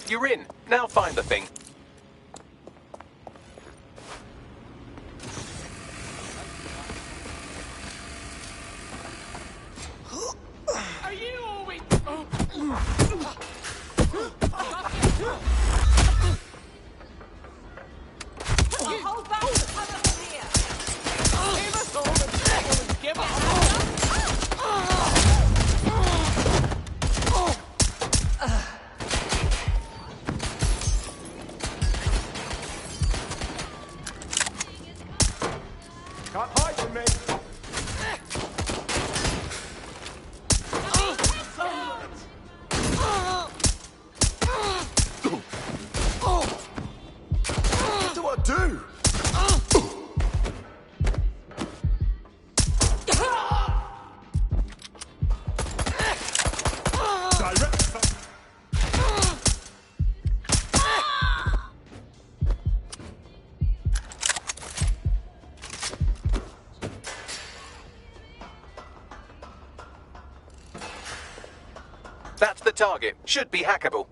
You're in. Now find the thing. Are you always... Hold back the cover from here. Give us all the trouble and give up. Can't hide from me. What do I do? That's the target. Should be hackable.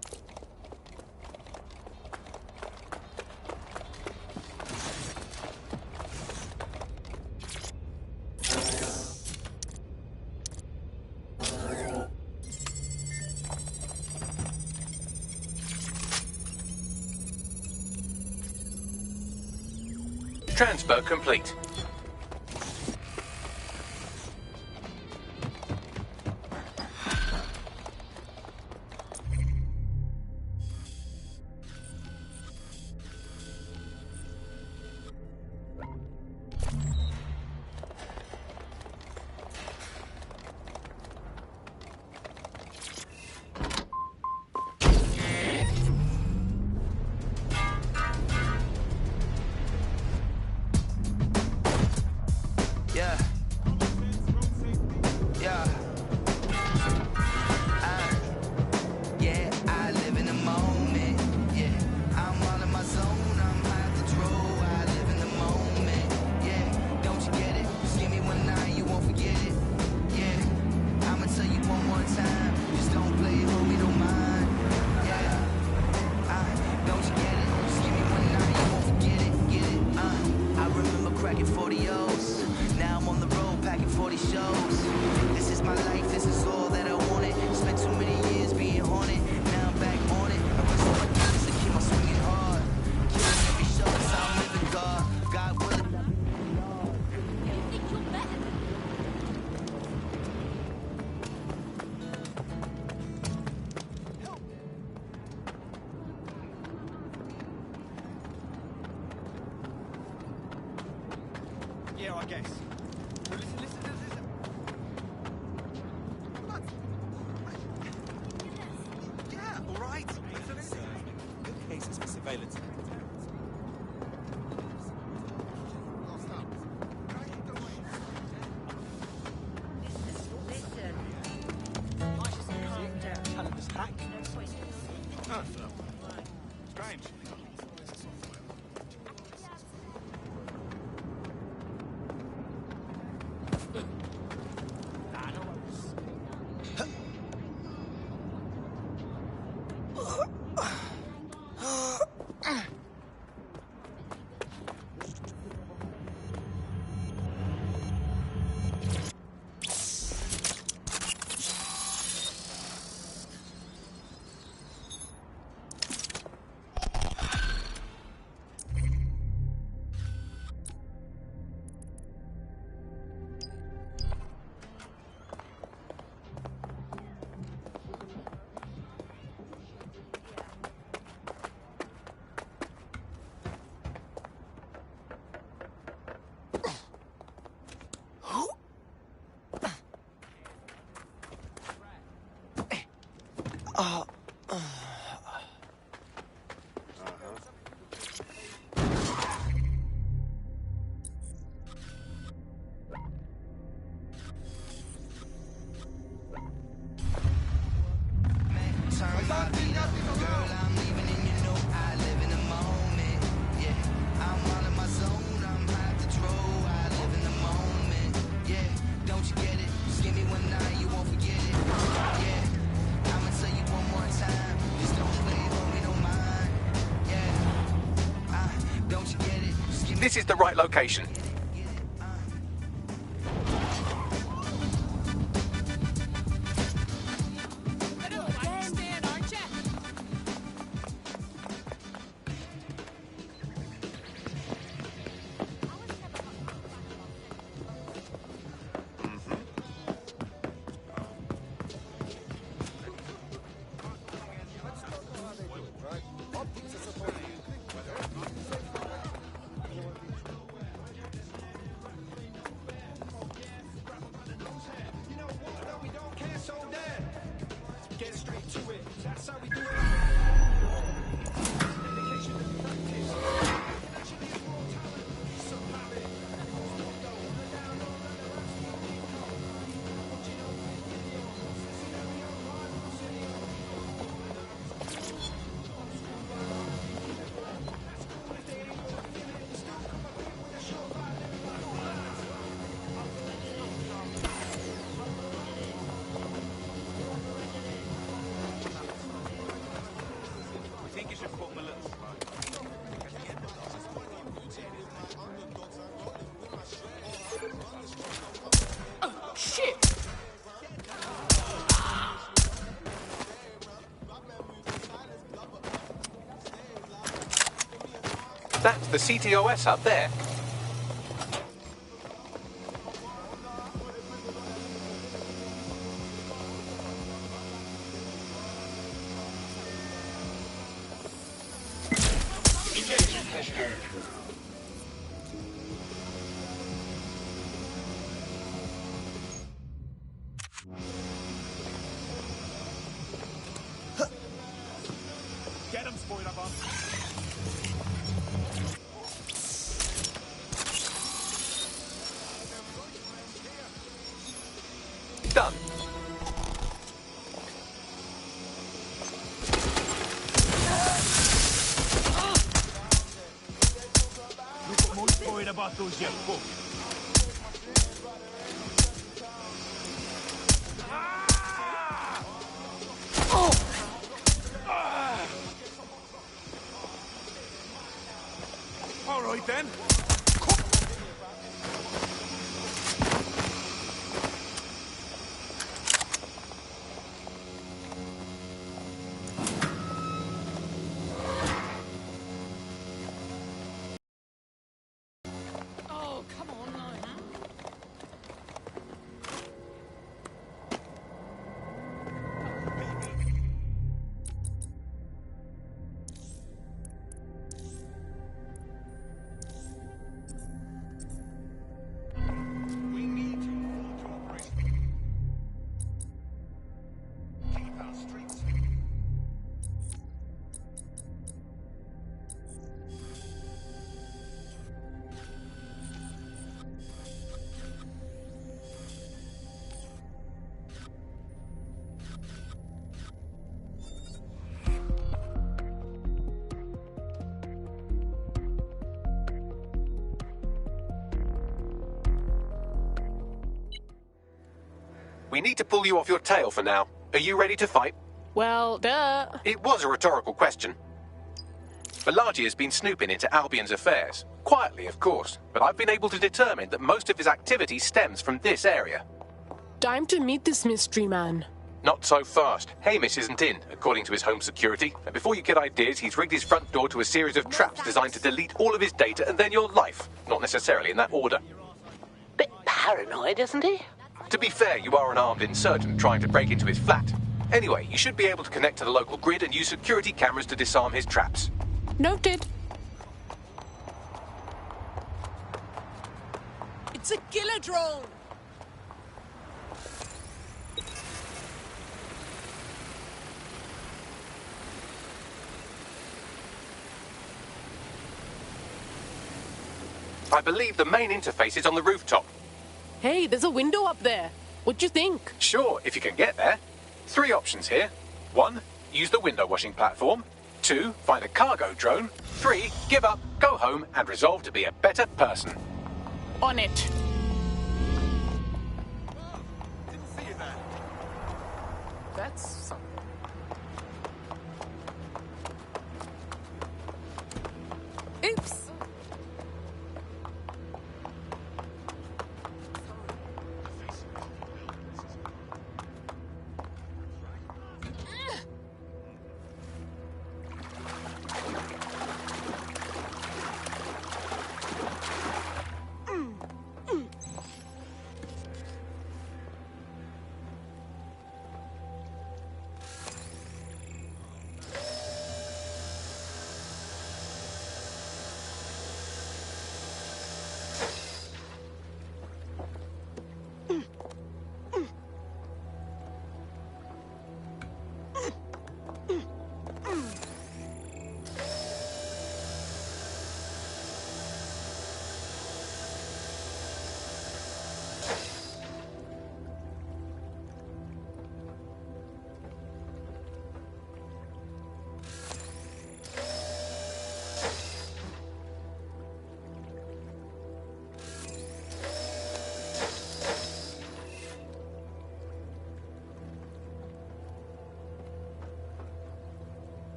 Transfer complete. Yeah, I guess. Well, listen. What? Yeah, all right. Good cases for surveillance. Talentless hack. Oh, strange. Just This is the right location. That's the CTOS up there. Get him, spoiler bomb. Done. Look at more spoiler bottles, you fuck. All right then. Oh, come on now. We need full cooperation. Keep our streets. We need to pull you off your tail for now. Are you ready to fight? Well, duh. It was a rhetorical question. Balaji has been snooping into Albion's affairs. Quietly, of course, but I've been able to determine that most of his activity stems from this area. Time to meet this mystery man. Not so fast. Hamish isn't in, according to his home security. And before you get ideas, he's rigged his front door to a series of traps designed to delete all of his data and then your life. Not necessarily in that order. Bit paranoid, isn't he? To be fair, you are an armed insurgent trying to break into his flat. Anyway, you should be able to connect to the local grid and use security cameras to disarm his traps. Noted. It's a killer drone. I believe the main interface is on the rooftop. Hey, there's a window up there. What do you think? Sure, if you can get there. 3 options here. 1, use the window washing platform. 2, find a cargo drone. 3, give up, go home, and resolve to be a better person. On it. Didn't see you there. That's something. Oops.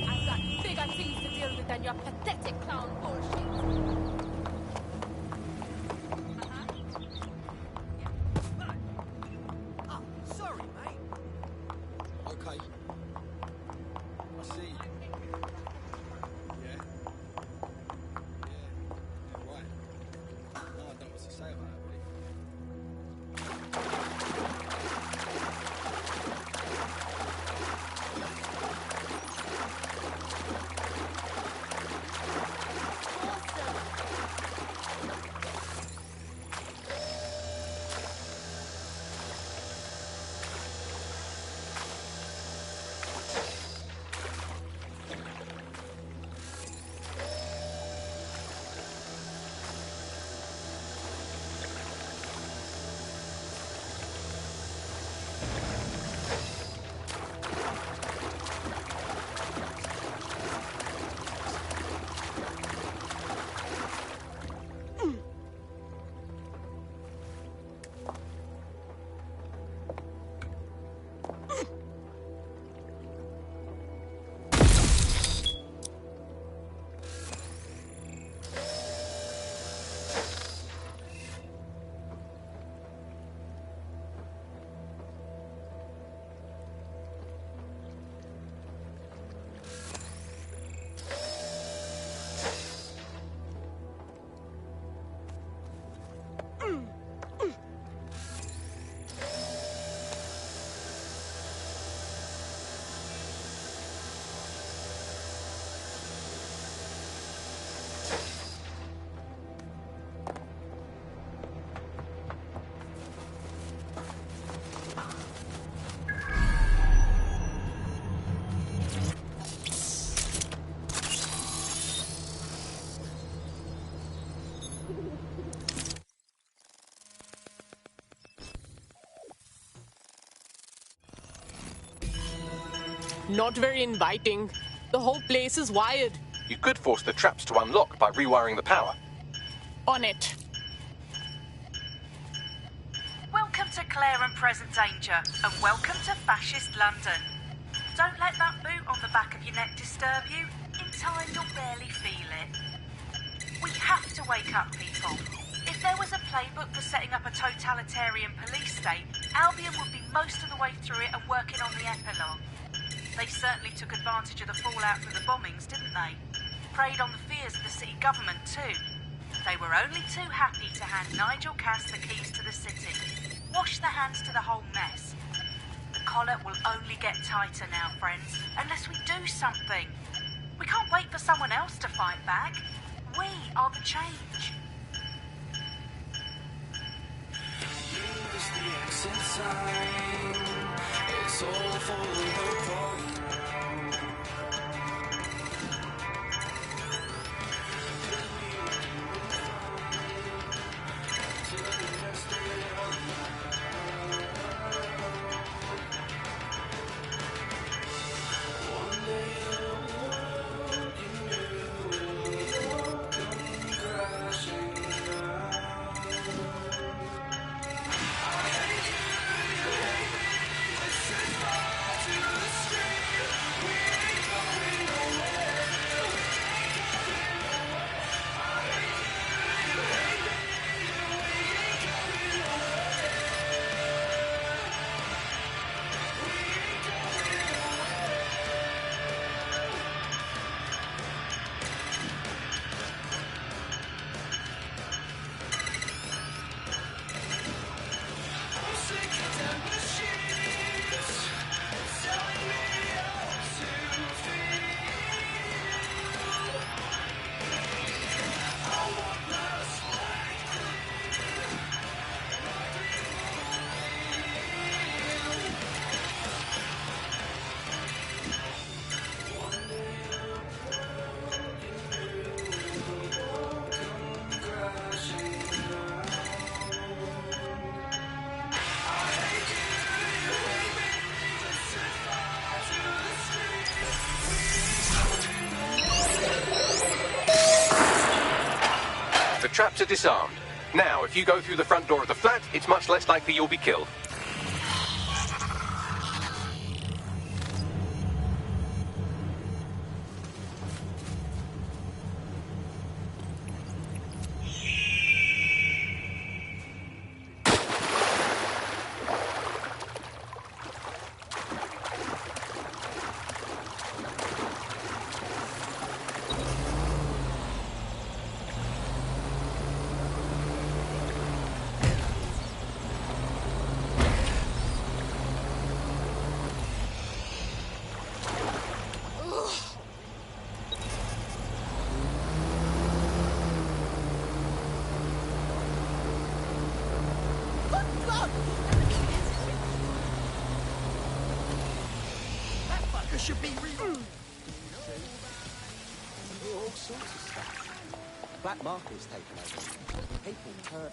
I've got bigger things to deal with than your pathetic clown bullshit. Oh, sorry, mate. Okay. I see. Yeah. Yeah, right. No, I don't know what to say about it, really. Not very inviting. The whole place is wired. You could force the traps to unlock by rewiring the power. On it. Welcome to Claire and Present Danger, and welcome to Fascist London. Don't let that boot on the back of your neck disturb you. In time, you'll barely feel it. We have to wake up people. If there was a playbook for setting up a totalitarian police state, Albion would be most of the way through it and working on the epilogue. They certainly took advantage of the fallout from the bombings, didn't they? Preyed on the fears of the city government too. They were only too happy to hand Nigel Cass the keys to the city. Wash their hands to the whole mess. The collar will only get tighter now, friends, unless we do something. We can't wait for someone else to fight back. We are the change. It's all falling apart. The traps are disarmed. Now, if you go through the front door of the flat, it's much less likely you'll be killed. Should be removed. All sorts of stuff. Black market's taken over. People turn.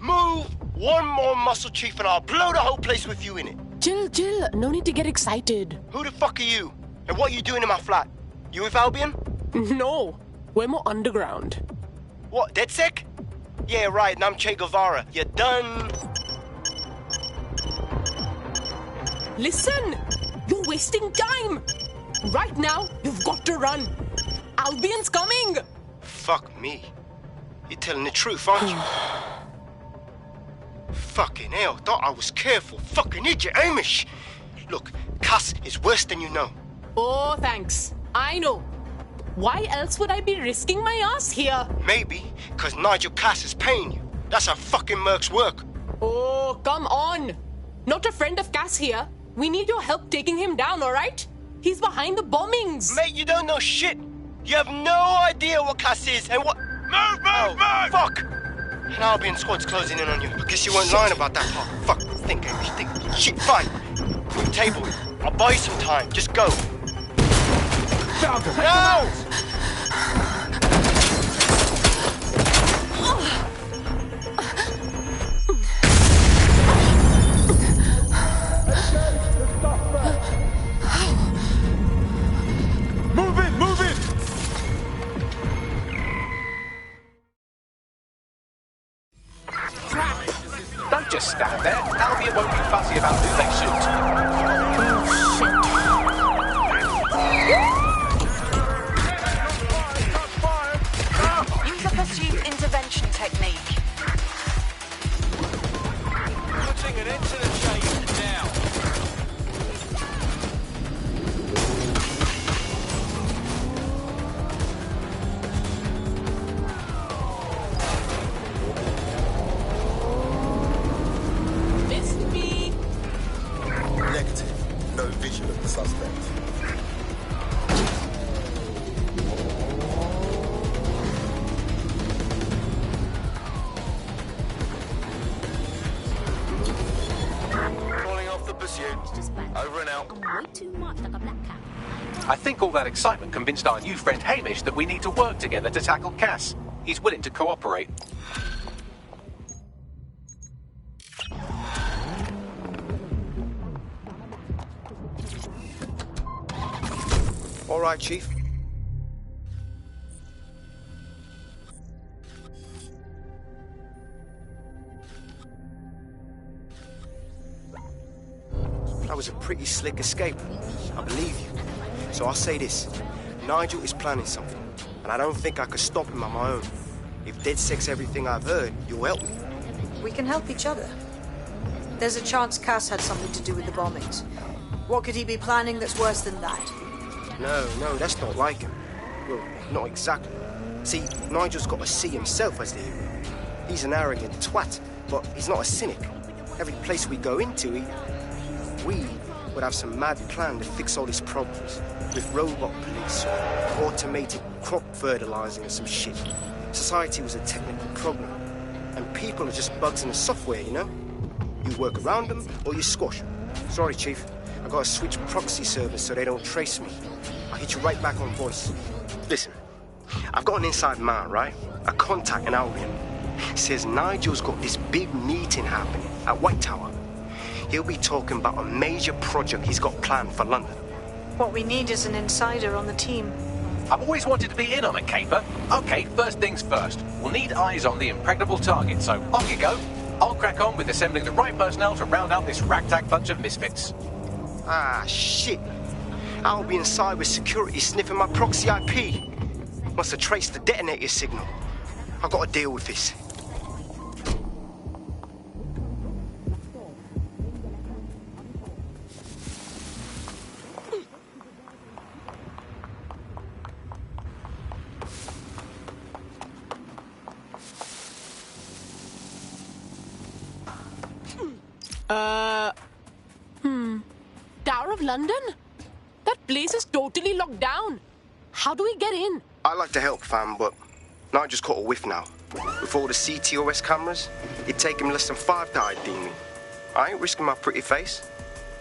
Move one more muscle, Chief, and I'll blow the whole place with you in it. Chill. No need to get excited. Who the fuck are you? And what are you doing in my flat? You with Albion? No, we're more underground. What, DedSec? Yeah, right, and I'm Che Guevara. You done? Listen, you're wasting time. Right now, you've got to run. Albion's coming. Fuck me. You're telling the truth, aren't you? Fucking hell, thought I was careful. Fucking idiot, Amish. Look, Cass is worse than you know. Oh, thanks. I know. Why else would I be risking my ass here? Maybe, because Nigel Cass is paying you. That's how fucking mercs work. Oh, come on. Not a friend of Cass here. We need your help taking him down, all right? He's behind the bombings. Mate, you don't know shit. You have no idea what Cass is and what... Move! Fuck! An Albion squad's closing in on you. I guess you weren't lying about that part. Fuck, think. Shit, fine. Move table. I'll buy you some time. Just go. No! Move it! Don't just stand there. Albion won't be fussy about who they shoot. Use a pursuit intervention technique. Putting an end to the chase now. Missed me. Negative. No vision of the suspect. Calling off the pursuit. Over and out. I'm way too much like a black cat. I think all that excitement convinced our new friend Hamish that we need to work together to tackle Cass. He's willing to cooperate. All right, Chief. That was a pretty slick escape. I believe you. So I'll say this. Nigel is planning something, and I don't think I could stop him on my own. If DedSec's everything I've heard, you'll help me. We can help each other. There's a chance Cass had something to do with the bombings. What could he be planning that's worse than that? No, that's not like him. Well, not exactly. See, Nigel's got to see himself as the hero. He's an arrogant twat, but he's not a cynic. Every place we go into, we would have some mad plan to fix all these problems. With robot police or automated crop fertilizing or some shit. Society was a technical problem. And people are just bugs in the software, you know? You work around them or you squash them. Sorry, Chief. I gotta switch proxy servers so they don't trace me. I'll hit you right back on voice. Listen, I've got an inside man, right? A contact in Albion. Says Nigel's got this big meeting happening at White Tower. He'll be talking about a major project he's got planned for London. What we need is an insider on the team. I've always wanted to be in on a caper. Okay, first things first. We'll need eyes on the impregnable target, so off you go. I'll crack on with assembling the right personnel to round out this ragtag bunch of misfits. Ah, shit. Albion cyber security sniffing my proxy IP. Must have traced the detonator signal. I've got to deal with this. Tower of London? That place is totally locked down. How do we get in? I'd like to help, fam, but Nigel's caught a whiff now. With all the CTOS cameras, it'd take him less than 5 to ID me. I ain't risking my pretty face.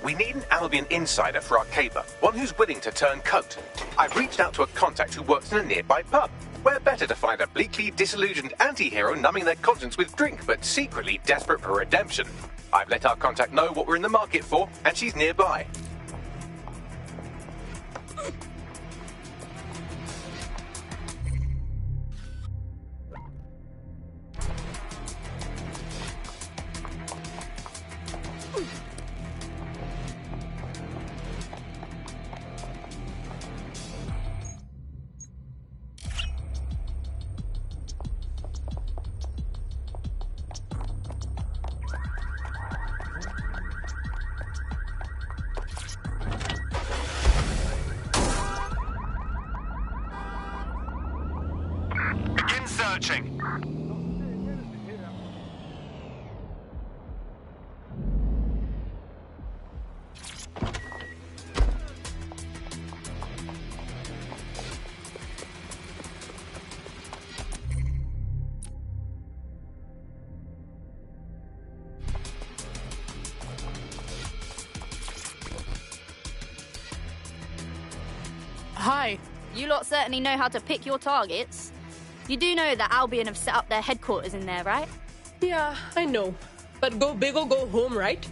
We need an Albion insider for our caper, one who's willing to turn coat. I've reached out to a contact who works in a nearby pub. Where better to find a bleakly disillusioned anti-hero numbing their conscience with drink, but secretly desperate for redemption. I've let our contact know what we're in the market for, and she's nearby. Searching. Hi. You lot certainly know how to pick your targets. You do know that Albion have set up their headquarters in there, right? Yeah, I know. But go big or go home, right?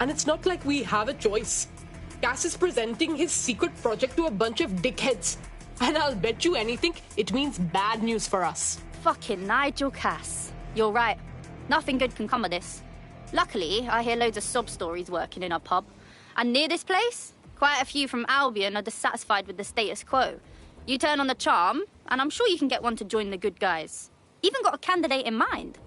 And it's not like we have a choice. Cass is presenting his secret project to a bunch of dickheads. And I'll bet you anything, it means bad news for us. Fucking Nigel Cass. You're right. Nothing good can come of this. Luckily, I hear loads of sob stories working in our pub. And near this place, quite a few from Albion are dissatisfied with the status quo. You turn on the charm, and I'm sure you can get one to join the good guys. Even got a candidate in mind.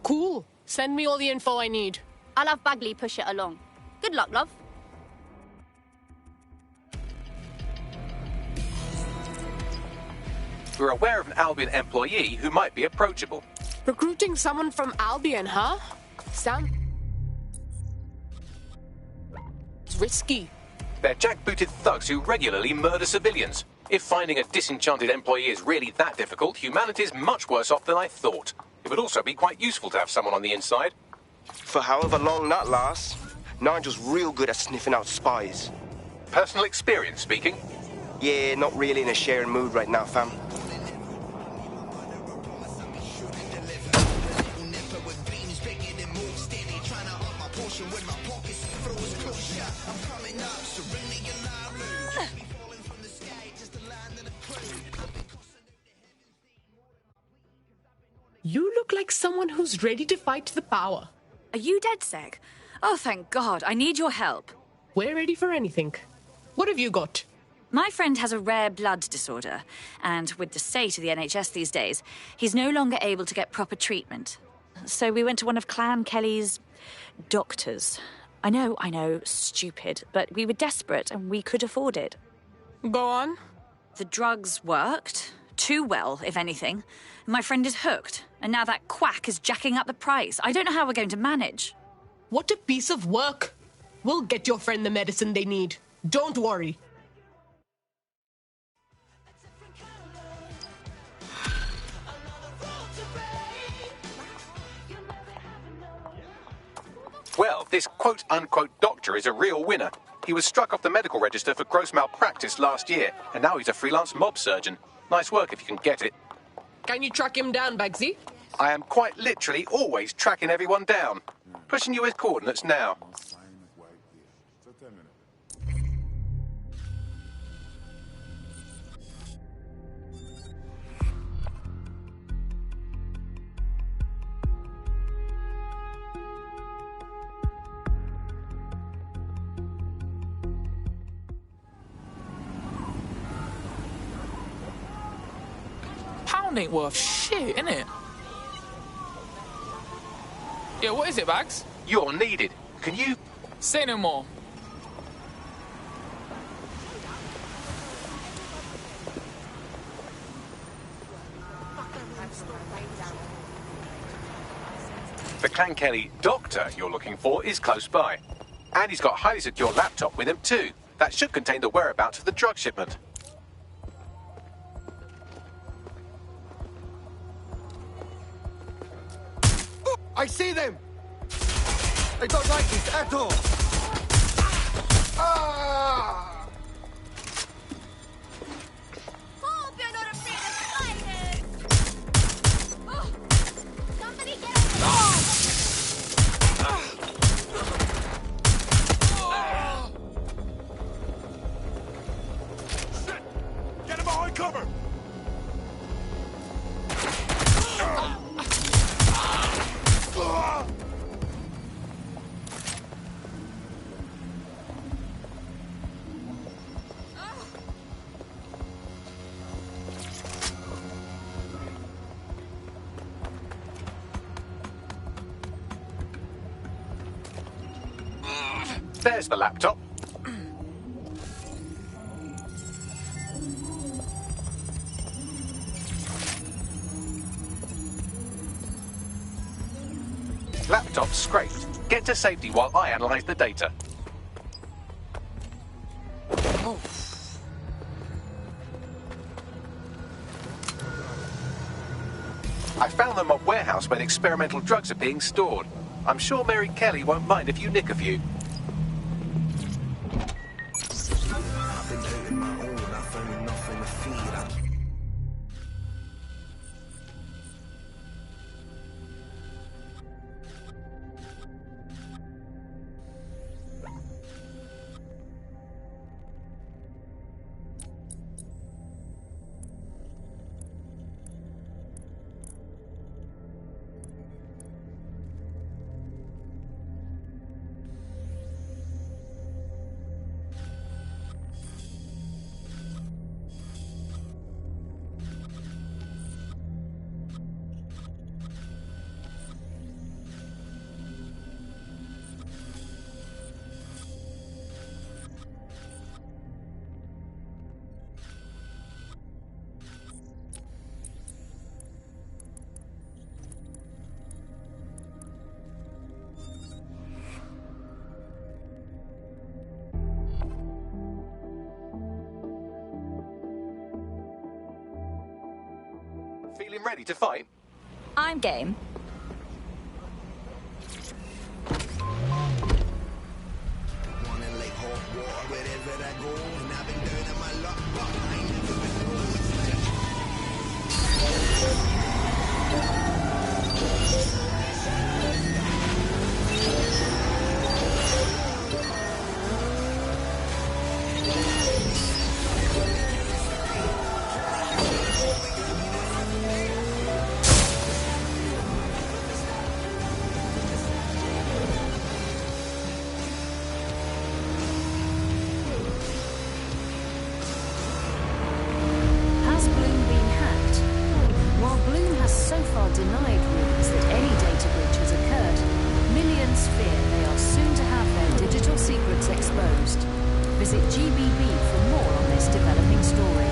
Cool. Send me all the info I need. I'll have Bagley push it along. Good luck, love. We're aware of an Albion employee who might be approachable. Recruiting someone from Albion, huh? Sam? It's risky. They're jackbooted thugs who regularly murder civilians. If finding a disenchanted employee is really that difficult, humanity's much worse off than I thought. It would also be quite useful to have someone on the inside. For however long that lasts, Nigel's real good at sniffing out spies. Personal experience speaking? Yeah, not really in a sharing mood right now, fam. You look like someone who's ready to fight the power. Are you dead, Seg? Oh, thank God. I need your help. We're ready for anything. What have you got? My friend has a rare blood disorder, and with the state of the NHS these days, he's no longer able to get proper treatment. So we went to one of Clan Kelly's doctors. I know, stupid, but we were desperate and we could afford it. Go on. The drugs worked. Too well, if anything. My friend is hooked, and now that quack is jacking up the price. I don't know how we're going to manage. What a piece of work. We'll get your friend the medicine they need. Don't worry. Well, this quote-unquote doctor is a real winner. He was struck off the medical register for gross malpractice last year, and now he's a freelance mob surgeon. Nice work if you can get it. Can you track him down, Bugsy? I am quite literally always tracking everyone down. Pushing you his coordinates now. Pound ain't worth shit, innit? Yeah, what is it, Bags? You're needed. Can you... Say no more. The Clan Kelly doctor you're looking for is close by. And he's got a highly secure laptop with him too. That should contain the whereabouts of the drug shipment. I see them! I don't like this at all! Ah! Hope you're not afraid of spiders! Oh, somebody get away! Shit! Get him behind cover! There's the laptop. Laptop scraped. Get to safety while I analyze the data. Oh. I found the mob warehouse where the experimental drugs are being stored. I'm sure Mary Kelly won't mind if you nick a few. Feeling ready to fight? I'm game. Denied rumors that any data breach has occurred, millions fear they are soon to have their digital secrets exposed. Visit GBB for more on this developing story.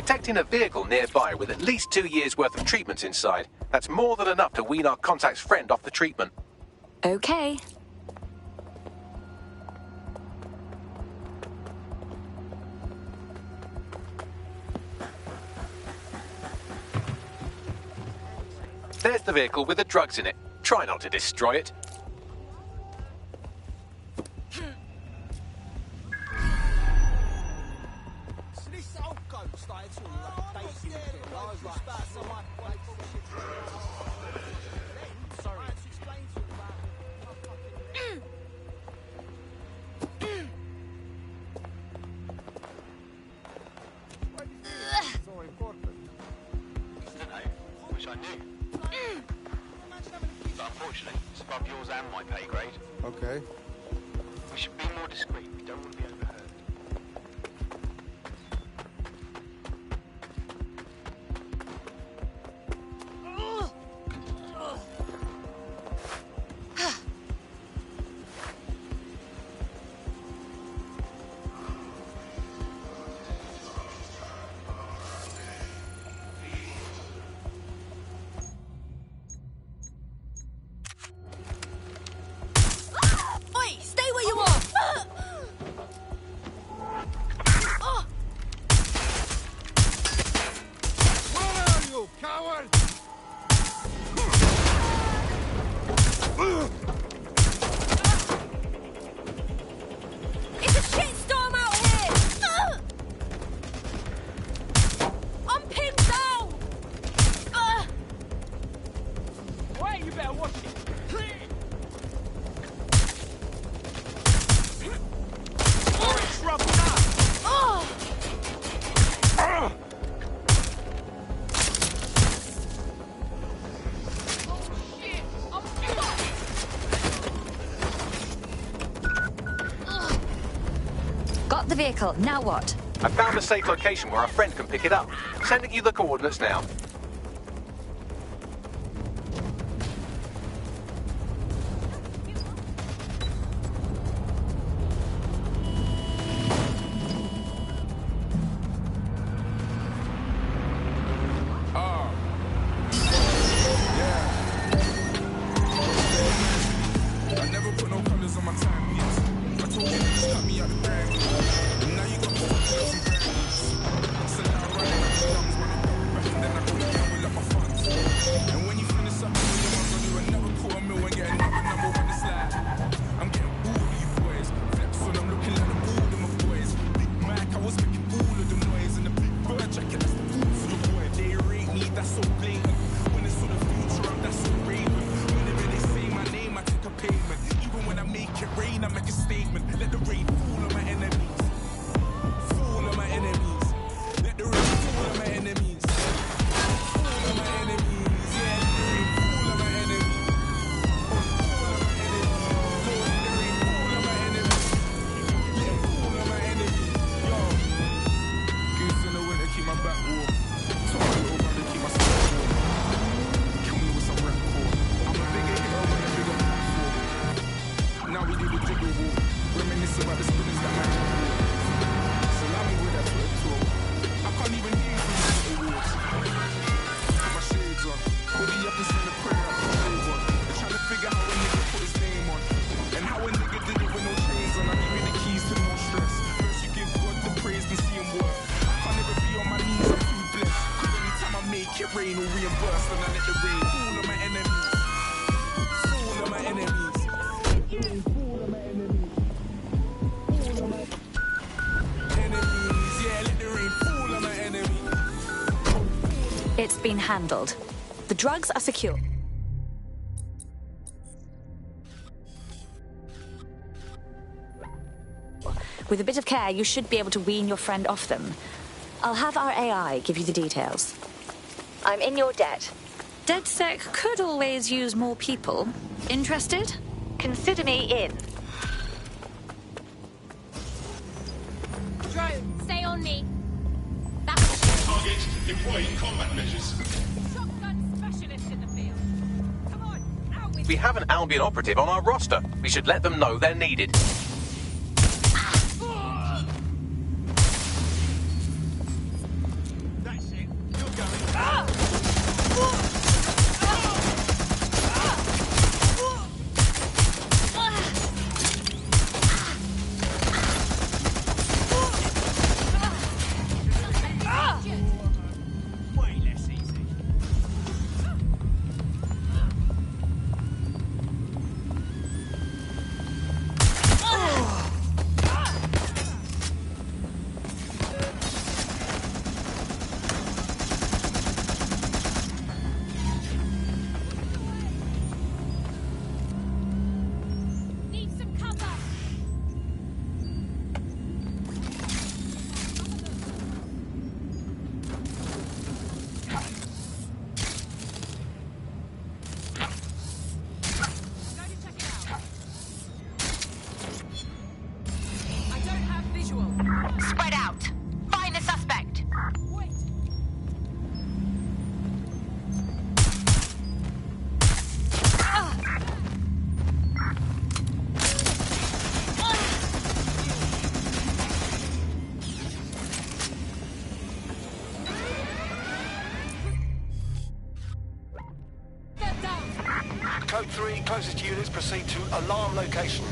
detecting a vehicle nearby with at least 2 years' worth of treatments inside. That's more than enough to wean our contact's friend off the treatment. Okay. There's the vehicle with the drugs in it. Try not to destroy it. Wish I knew. But unfortunately, it's above yours and my pay grade. Okay. We should be more discreet. We don't want to be overheard. Got the vehicle. Now what? I found a safe location where our friend can pick it up. Sending you the coordinates now. It's been handled. The drugs are secure. With a bit of care, you should be able to wean your friend off them. I'll have our AI give you the details. I'm in your debt. DedSec could always use more people. Interested? Consider me in. Drone, stay on me. Target employing combat measures. Shotgun specialist in the field. Come on, out with We have an Albion operative on our roster. We should let them know they're needed. Code 3, closest units proceed to alarm location.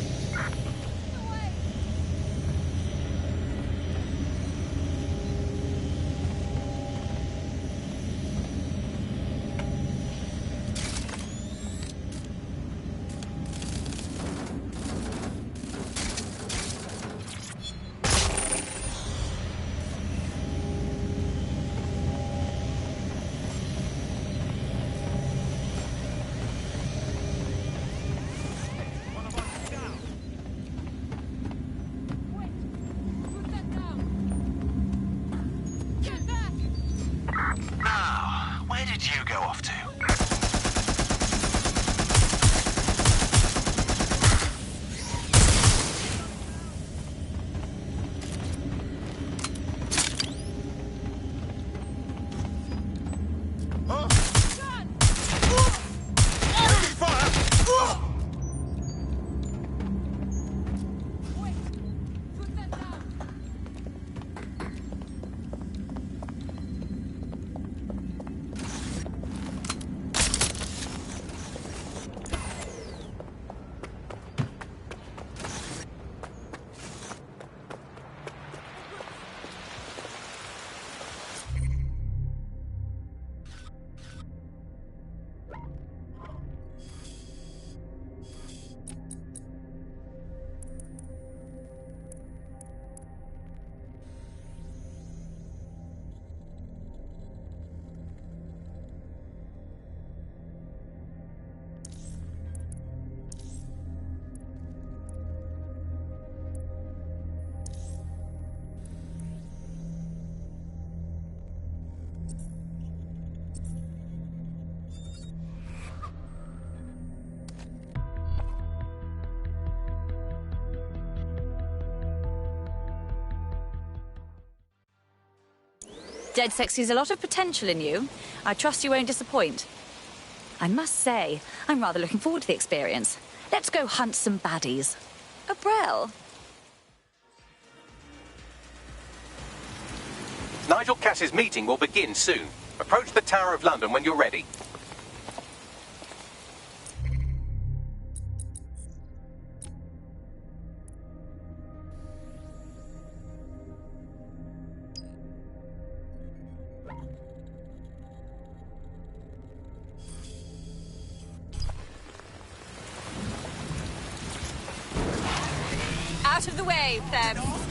Dead Sexy's a lot of potential in you. I trust you won't disappoint. I must say, I'm rather looking forward to the experience. Let's go hunt some baddies. Abrel. Nigel Cass's meeting will begin soon. Approach the Tower of London when you're ready. Out of the way, plebs.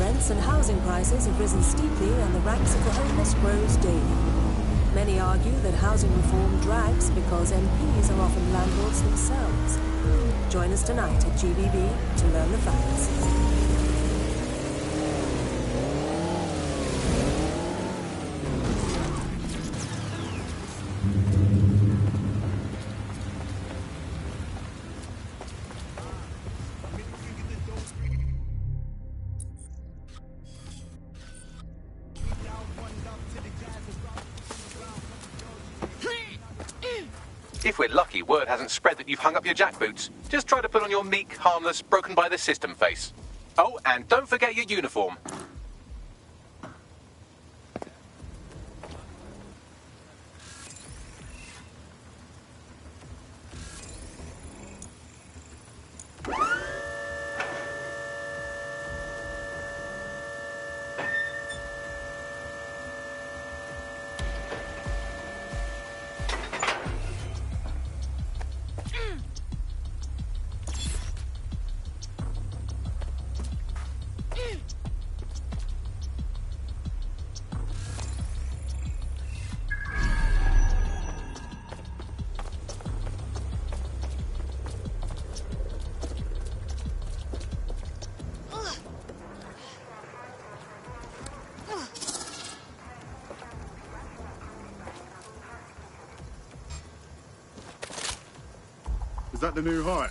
Rents and housing prices have risen steeply and the ranks of the homeless grows daily. Many argue that housing reform drags because MPs are often landlords themselves. Join us tonight at GBB to learn the facts. If we're lucky, word hasn't spread that you've hung up your jackboots. Just try to put on your meek, harmless, broken by the system face. Oh, and don't forget your uniform. Is that the new hire?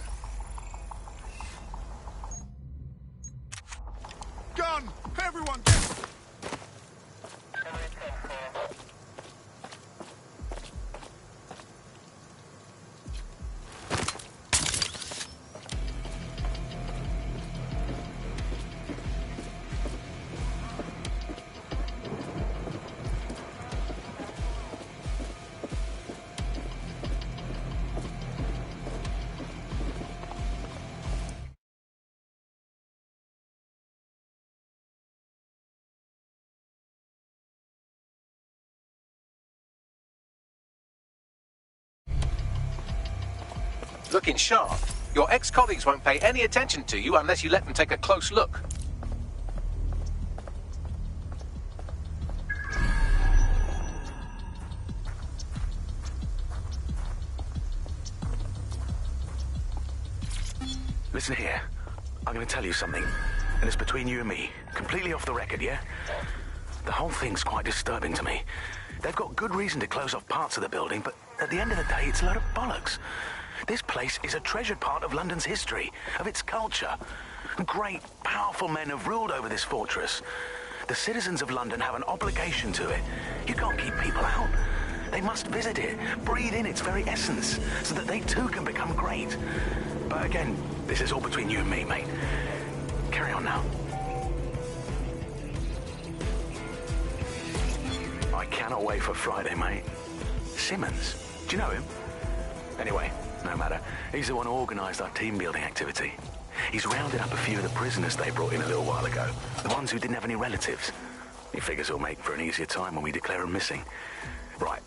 Gun! Everyone get... Looking sharp. Your ex-colleagues won't pay any attention to you unless you let them take a close look. Listen here. I'm going to tell you something, and it's between you and me. Completely off the record, yeah? The whole thing's quite disturbing to me. They've got good reason to close off parts of the building, but at the end of the day, it's a load of bollocks. This place is a treasured part of London's history, of its culture. Great, powerful men have ruled over this fortress. The citizens of London have an obligation to it. You can't keep people out. They must visit it, breathe in its very essence, so that they too can become great. But again, this is all between you and me, mate. Carry on now. I cannot wait for Friday, mate. Simmons, do you know him? Anyway, no matter. He's the one who organised our team-building activity. He's rounded up a few of the prisoners they brought in a little while ago. The ones who didn't have any relatives. He figures he'll make for an easier time when we declare them missing. Right,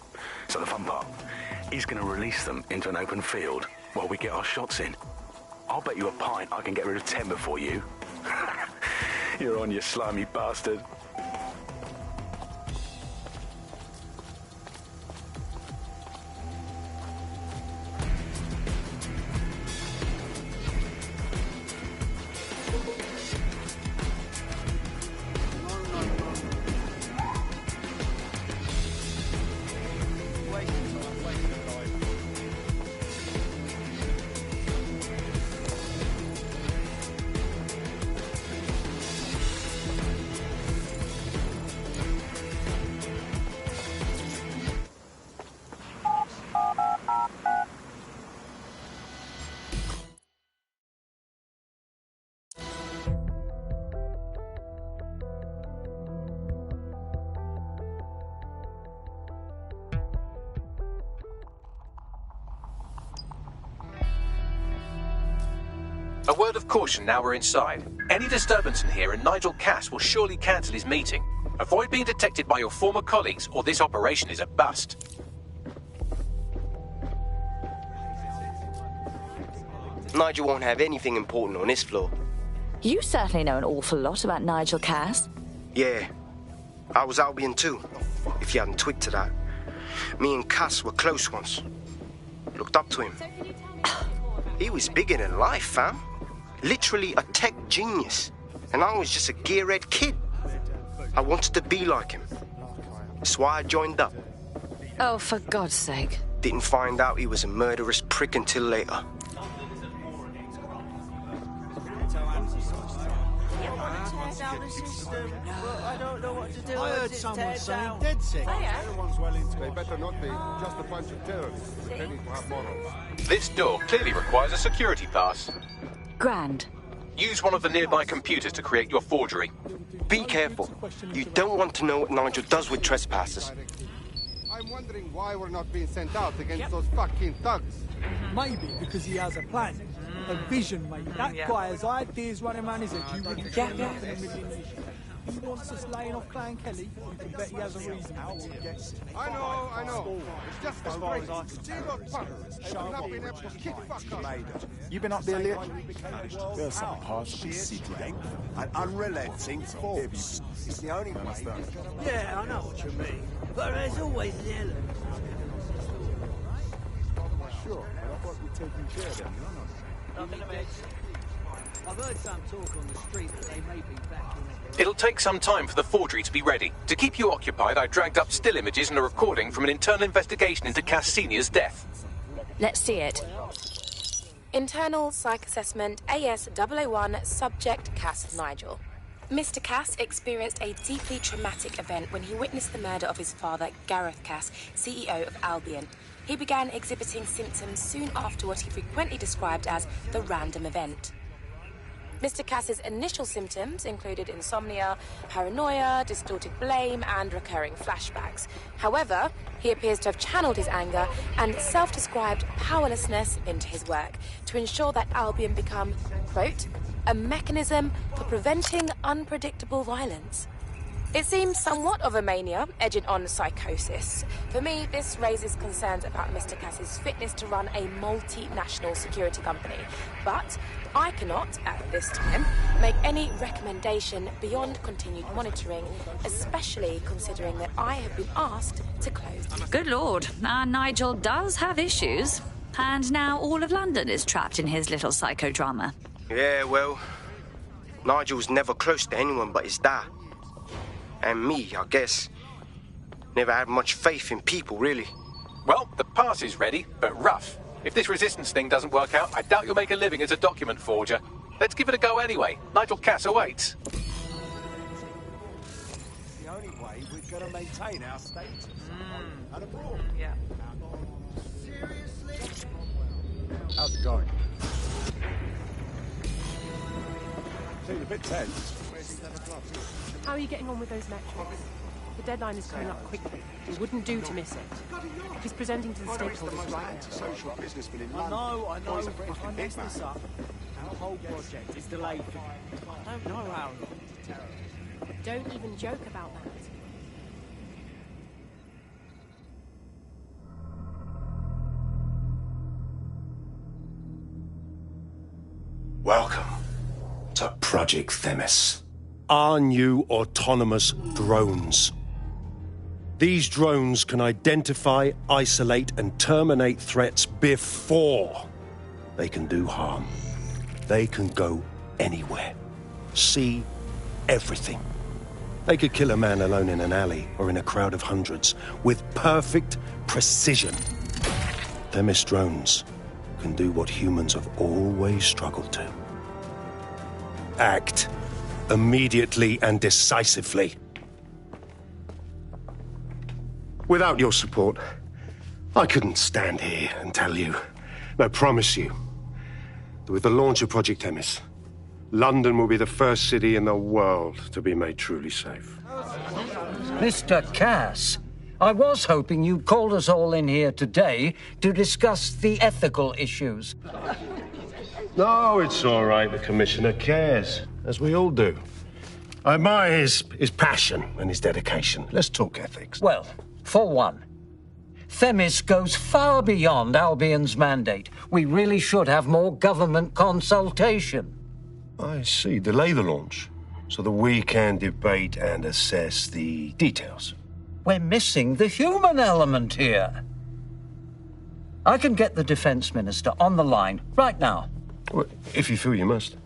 so the fun part. He's going to release them into an open field while we get our shots in. I'll bet you a pint I can get rid of 10 before you. You're on, you slimy bastard. A word of caution now we're inside. Any disturbance in here and Nigel Cass will surely cancel his meeting. Avoid being detected by your former colleagues or this operation is a bust. Nigel won't have anything important on this floor. You certainly know an awful lot about Nigel Cass. Yeah. I was Albion too, if you hadn't twigged to that. Me and Cass were close once. Looked up to him. He was bigger than life, fam. Literally a tech genius. And I was just a gearhead kid. I wanted to be like him. That's why I joined up. Oh, for God's sake. Didn't find out he was a murderous prick until later. I heard someone saying dead sick. Everyone's well into it. They better not be. Just a bunch of terrorists pretending to have morals. This door clearly requires a security pass. Grand. Use one of the nearby computers to create your forgery. Be careful. You don't want to know what Nigel does with trespassers. I'm wondering why we're not being sent out against those fucking thugs. Maybe because he has a plan. A vision, mate. That guy has ideas running around his head. You wouldn't get nothing in a million years. He wants us laying off Clan Kelly. You can bet he has a reason. I know. It's just as far as I can see those punks. They've not been able to kick fuck up. You been up there lately? There's some possibly secret and unrelenting force. It's the only way. Yeah, I know what you mean. But there's always the element. Sure, I thought we'd taken care of them. I've heard some talk on the street that they may be back in it. It'll take some time for the forgery to be ready. To keep you occupied, I dragged up still images and a recording from an internal investigation into Cass Senior's death. Let's see it. Internal Psych Assessment AS001 Subject Cass Nigel. Mr. Cass experienced a deeply traumatic event when he witnessed the murder of his father, Gareth Cass, CEO of Albion. He began exhibiting symptoms soon after what he frequently described as the random event. Mr. Cass's initial symptoms included insomnia, paranoia, distorted blame, and recurring flashbacks. However, he appears to have channeled his anger and self-described powerlessness into his work to ensure that Albion become, quote, a mechanism for preventing unpredictable violence. It seems somewhat of a mania, edging on psychosis. For me, this raises concerns about Mr. Cass's fitness to run a multinational security company. But I cannot, at this time, make any recommendation beyond continued monitoring, especially considering that I have been asked to close. Good lord, our Nigel does have issues. And now all of London is trapped in his little psychodrama. Yeah, well, Nigel's never close to anyone but his dad. And me, I guess. Never had much faith in people, really. Well, the pass is ready, but rough. If this resistance thing doesn't work out, I doubt you'll make a living as a document forger. Let's give it a go anyway. Nigel Cass awaits. The only way we're going to maintain our status. And abroad. Yeah. Seriously? How's it going? Seems a bit tense. How are you getting on with those metrics? The deadline is coming up quickly. It wouldn't do to miss it. He's presenting to the stakeholders right now. I know. If I mess this up, our whole project is delayed. I don't know how long. Don't even joke about that. Welcome to Project Themis. Our new autonomous drones. These drones can identify, isolate, and terminate threats before they can do harm. They can go anywhere, see everything. They could kill a man alone in an alley or in a crowd of hundreds with perfect precision. Themis drones can do what humans have always struggled to. Act immediately and decisively. Without your support, I couldn't stand here and tell you, I promise you, that with the launch of Project Themis, London will be the first city in the world to be made truly safe. Mr. Cass, I was hoping you'd called us all in here today to discuss the ethical issues. No, it's all right. The Commissioner cares, as we all do. I admire his passion and his dedication. Let's talk ethics. Well, for one, Themis goes far beyond Albion's mandate. We really should have more government consultation. I see. Delay the launch so that we can debate and assess the details. We're missing the human element here. I can get the Defense Minister on the line right now. Well, if you feel you must.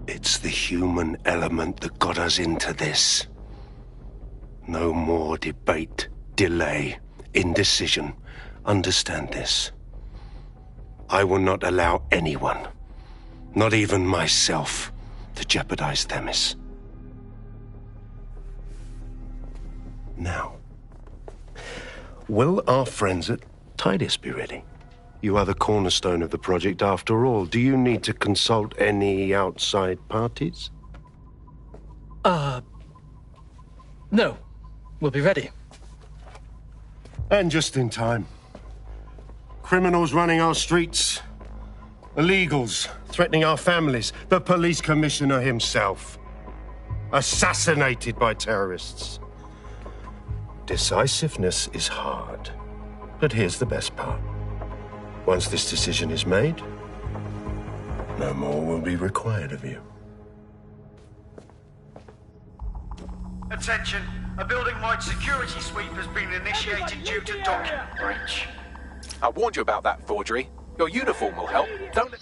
It's the human element that got us into this. No more debate, delay, indecision. Understand this. I will not allow anyone, not even myself, to jeopardize Themis. Now, will our friends at Tidus be ready? You are the cornerstone of the project after all. Do you need to consult any outside parties? No. We'll be ready. And just in time. Criminals running our streets. Illegals threatening our families. The police commissioner himself. Assassinated by terrorists. Decisiveness is hard. But here's the best part. Once this decision is made, no more will be required of you. Attention, a building-wide security sweep has been initiated due to document breach. I warned you about that forgery. Your uniform will help. Don't let...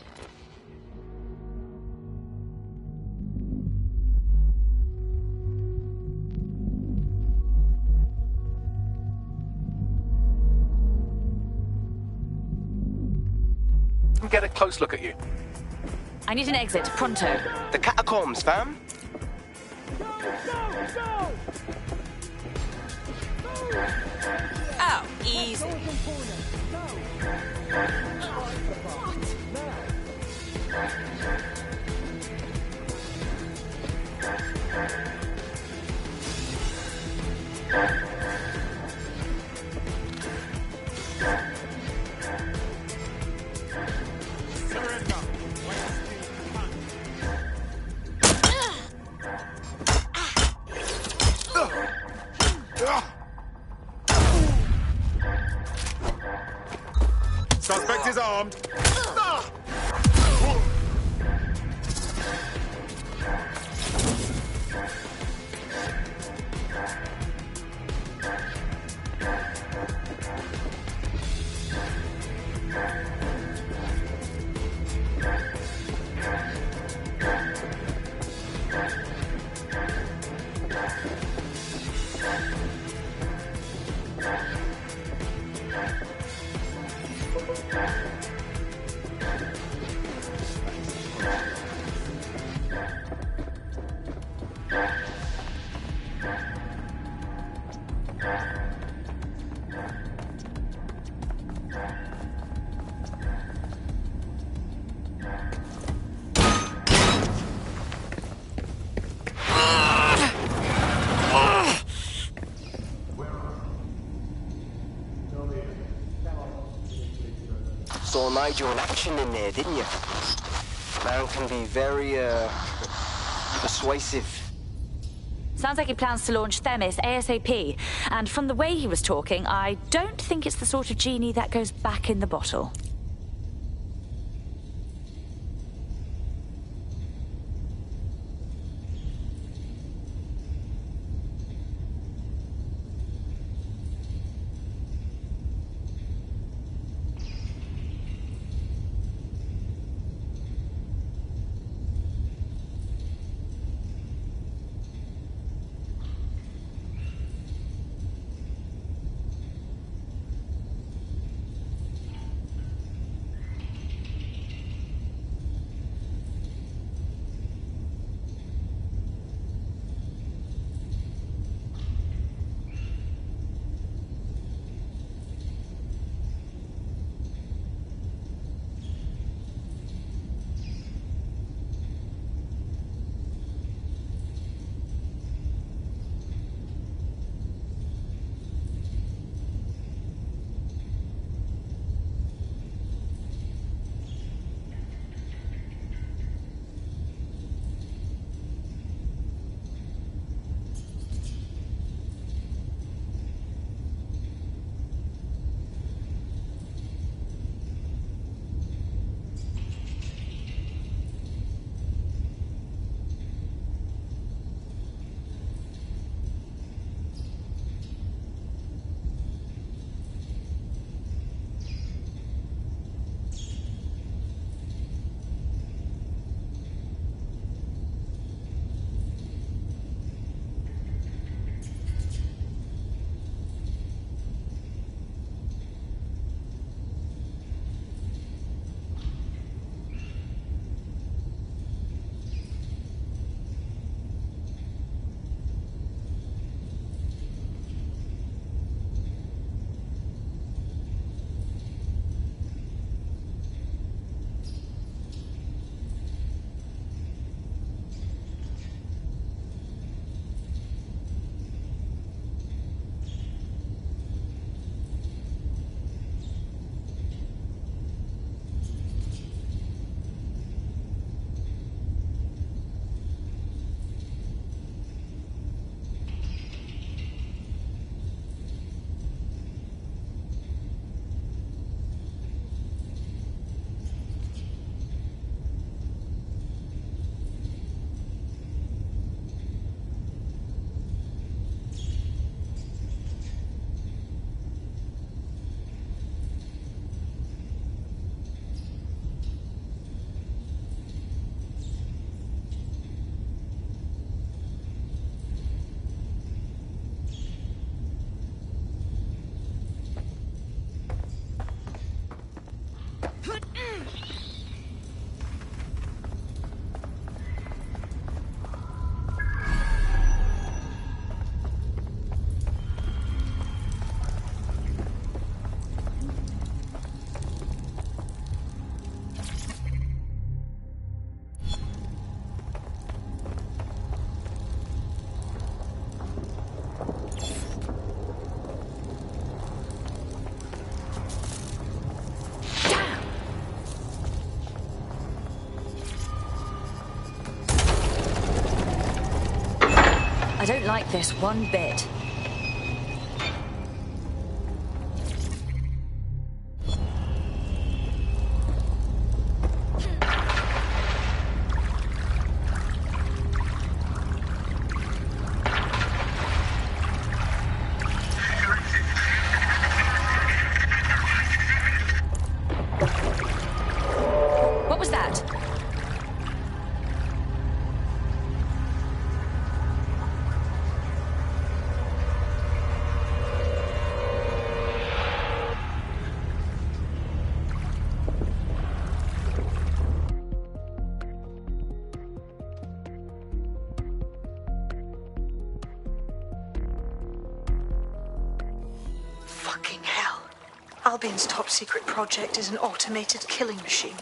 can get a close look at you. I need an exit, pronto. The catacombs, fam. Oh, easy. Suspect is armed. Saw Nigel in action in there, didn't you? Man can be very, persuasive. Sounds like he plans to launch Themis ASAP. And from the way he was talking, I don't think it's the sort of genie that goes back in the bottle. don't like this one bit. What was that? Fucking hell. Albion's top secret project is an automated killing machine.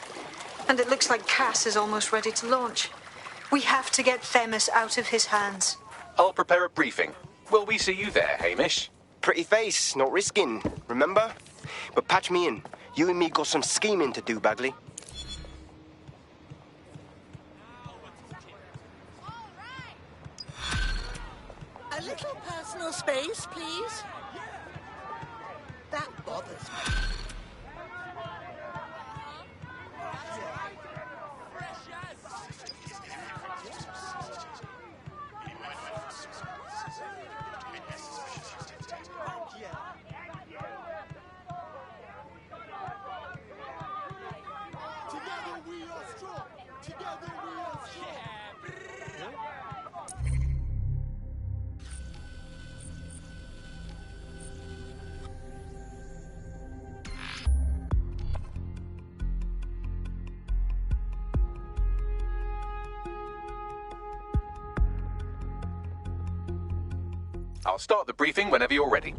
And it looks like Cass is almost ready to launch. We have to get Themis out of his hands. I'll prepare a briefing. Will we see you there, Hamish? Pretty face, not risking, remember? But patch me in. You and me got some scheming to do, Bagley. A little personal space, please. That bothers me. Together we are strong. Together we are strong. I'll start the briefing whenever you're ready.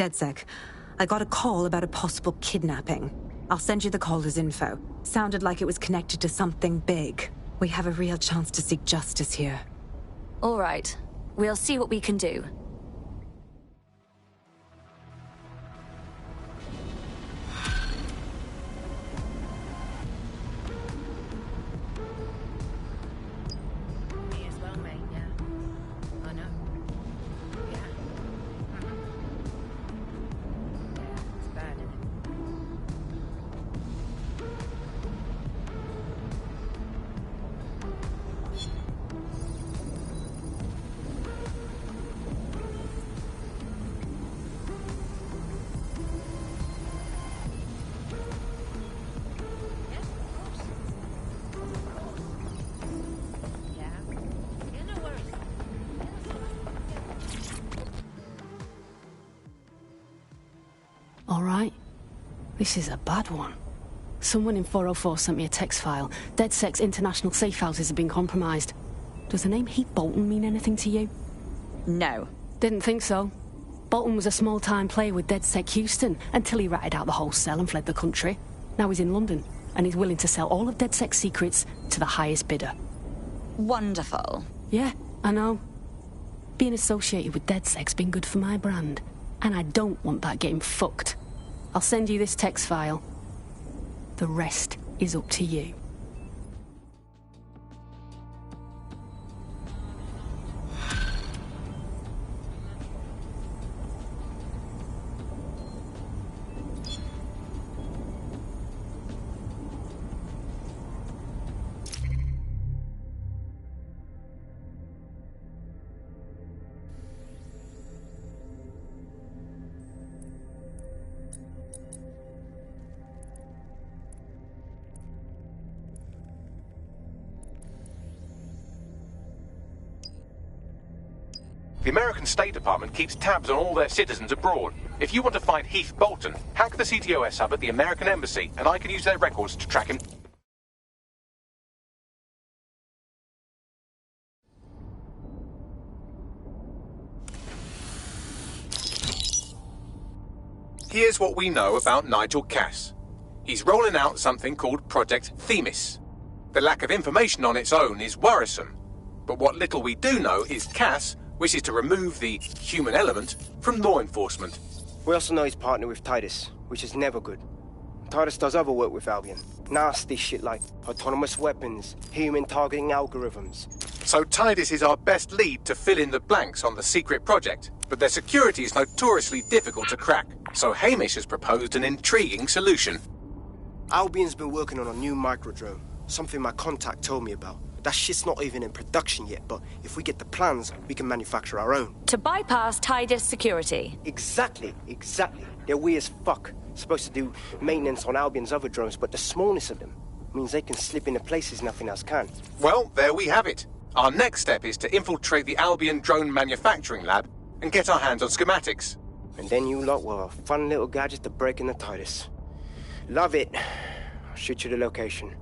DedSec, I got a call about a possible kidnapping. I'll send you the caller's info. Sounded like it was connected to something big. We have a real chance to seek justice here. All right. We'll see what we can do. All right. This is a bad one. Someone in 404 sent me a text file. DedSec's international safe houses have been compromised. Does the name Heath Bolton mean anything to you? No. Didn't think so. Bolton was a small-time player with DedSec Houston until he ratted out the whole cell and fled the country. Now he's in London, and he's willing to sell all of DedSec's secrets to the highest bidder. wonderful. Yeah, I know. Being associated with DedSec's been good for my brand, and I don't want that getting fucked. I'll send you this text file. The rest is up to you. The American State Department keeps tabs on all their citizens abroad. If you want to find Heath Bolton, hack the CTOS hub at the American Embassy, and I can use their records to track him. Here's what we know about Nigel Cass. He's rolling out something called Project Themis. The lack of information on its own is worrisome, but what little we do know is Cass wishes to remove the human element from law enforcement. We also know he's partnered with Titus, which is never good. Titus does other work with Albion. Nasty shit like autonomous weapons, human targeting algorithms. So Titus is our best lead to fill in the blanks on the secret project, but their security is notoriously difficult to crack. So Hamish has proposed an intriguing solution. Albion's been working on a new microdrone, something my contact told me about. That shit's not even in production yet, but if we get the plans, we can manufacture our own. To bypass Titus security. Exactly. They're weird as fuck. Supposed to do maintenance on Albion's other drones, but the smallness of them means they can slip into places nothing else can. Well, there we have it. Our next step is to infiltrate the Albion drone manufacturing lab and get our hands on schematics. And then you lot will have a fun little gadget to break in the Titus. Love it. I'll shoot you the location.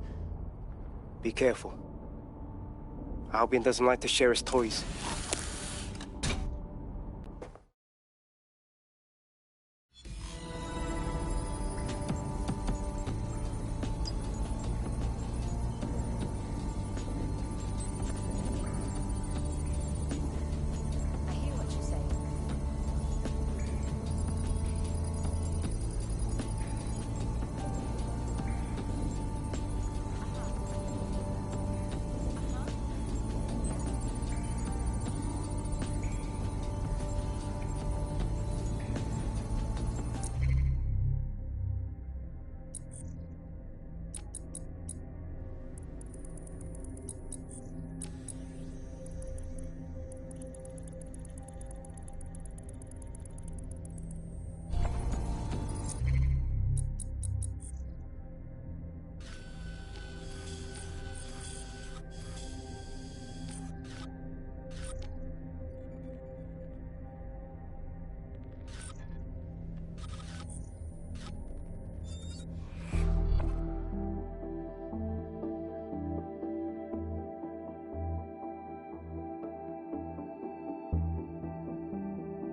Be careful. Albion doesn't like to share his toys.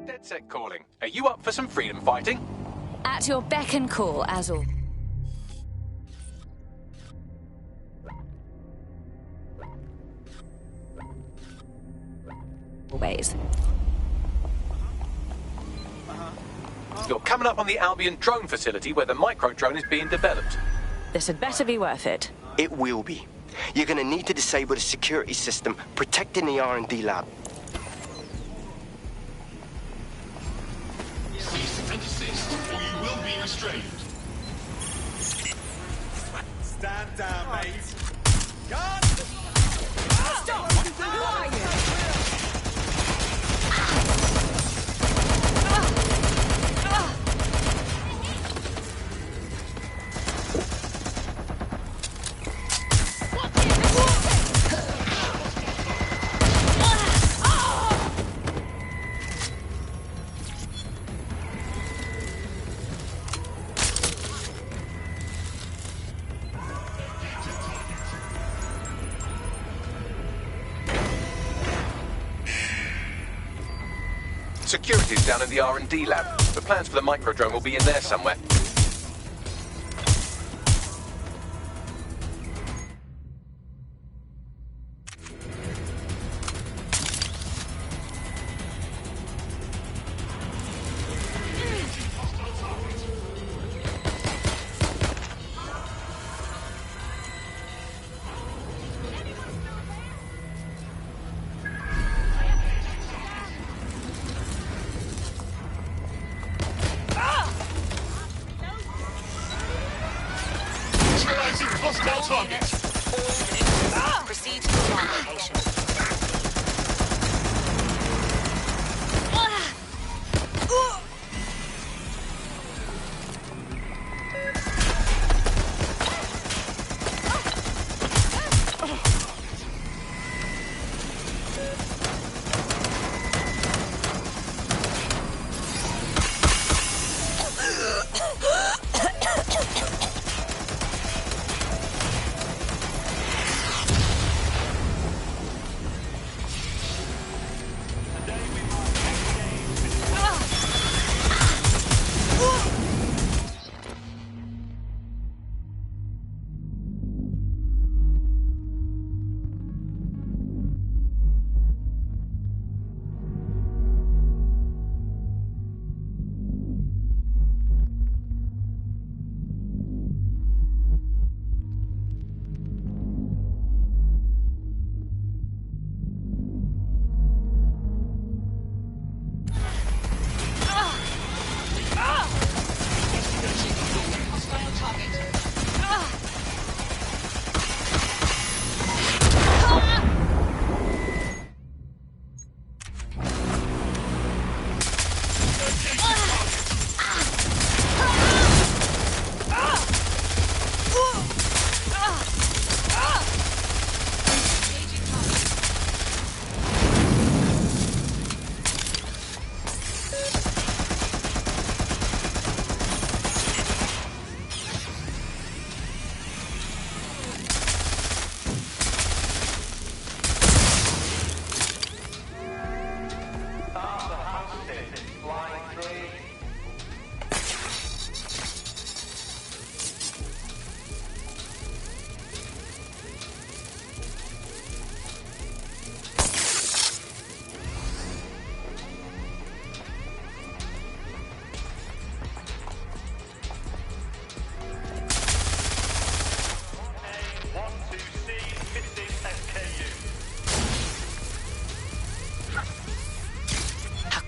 DedSec calling. Are you up for some freedom fighting? At your beck and call, Azul. Always. You're coming up on the Albion drone facility where the micro-drone is being developed. This had better be worth it. It will be. You're gonna need to disable the security system protecting the R&D lab. Cease and desist, or you will be restrained. Stand down, mate. Stop! Who are you? Security's down in the R&D lab. The plans for the micro-drone will be in there somewhere. All units, proceed to the alarm location.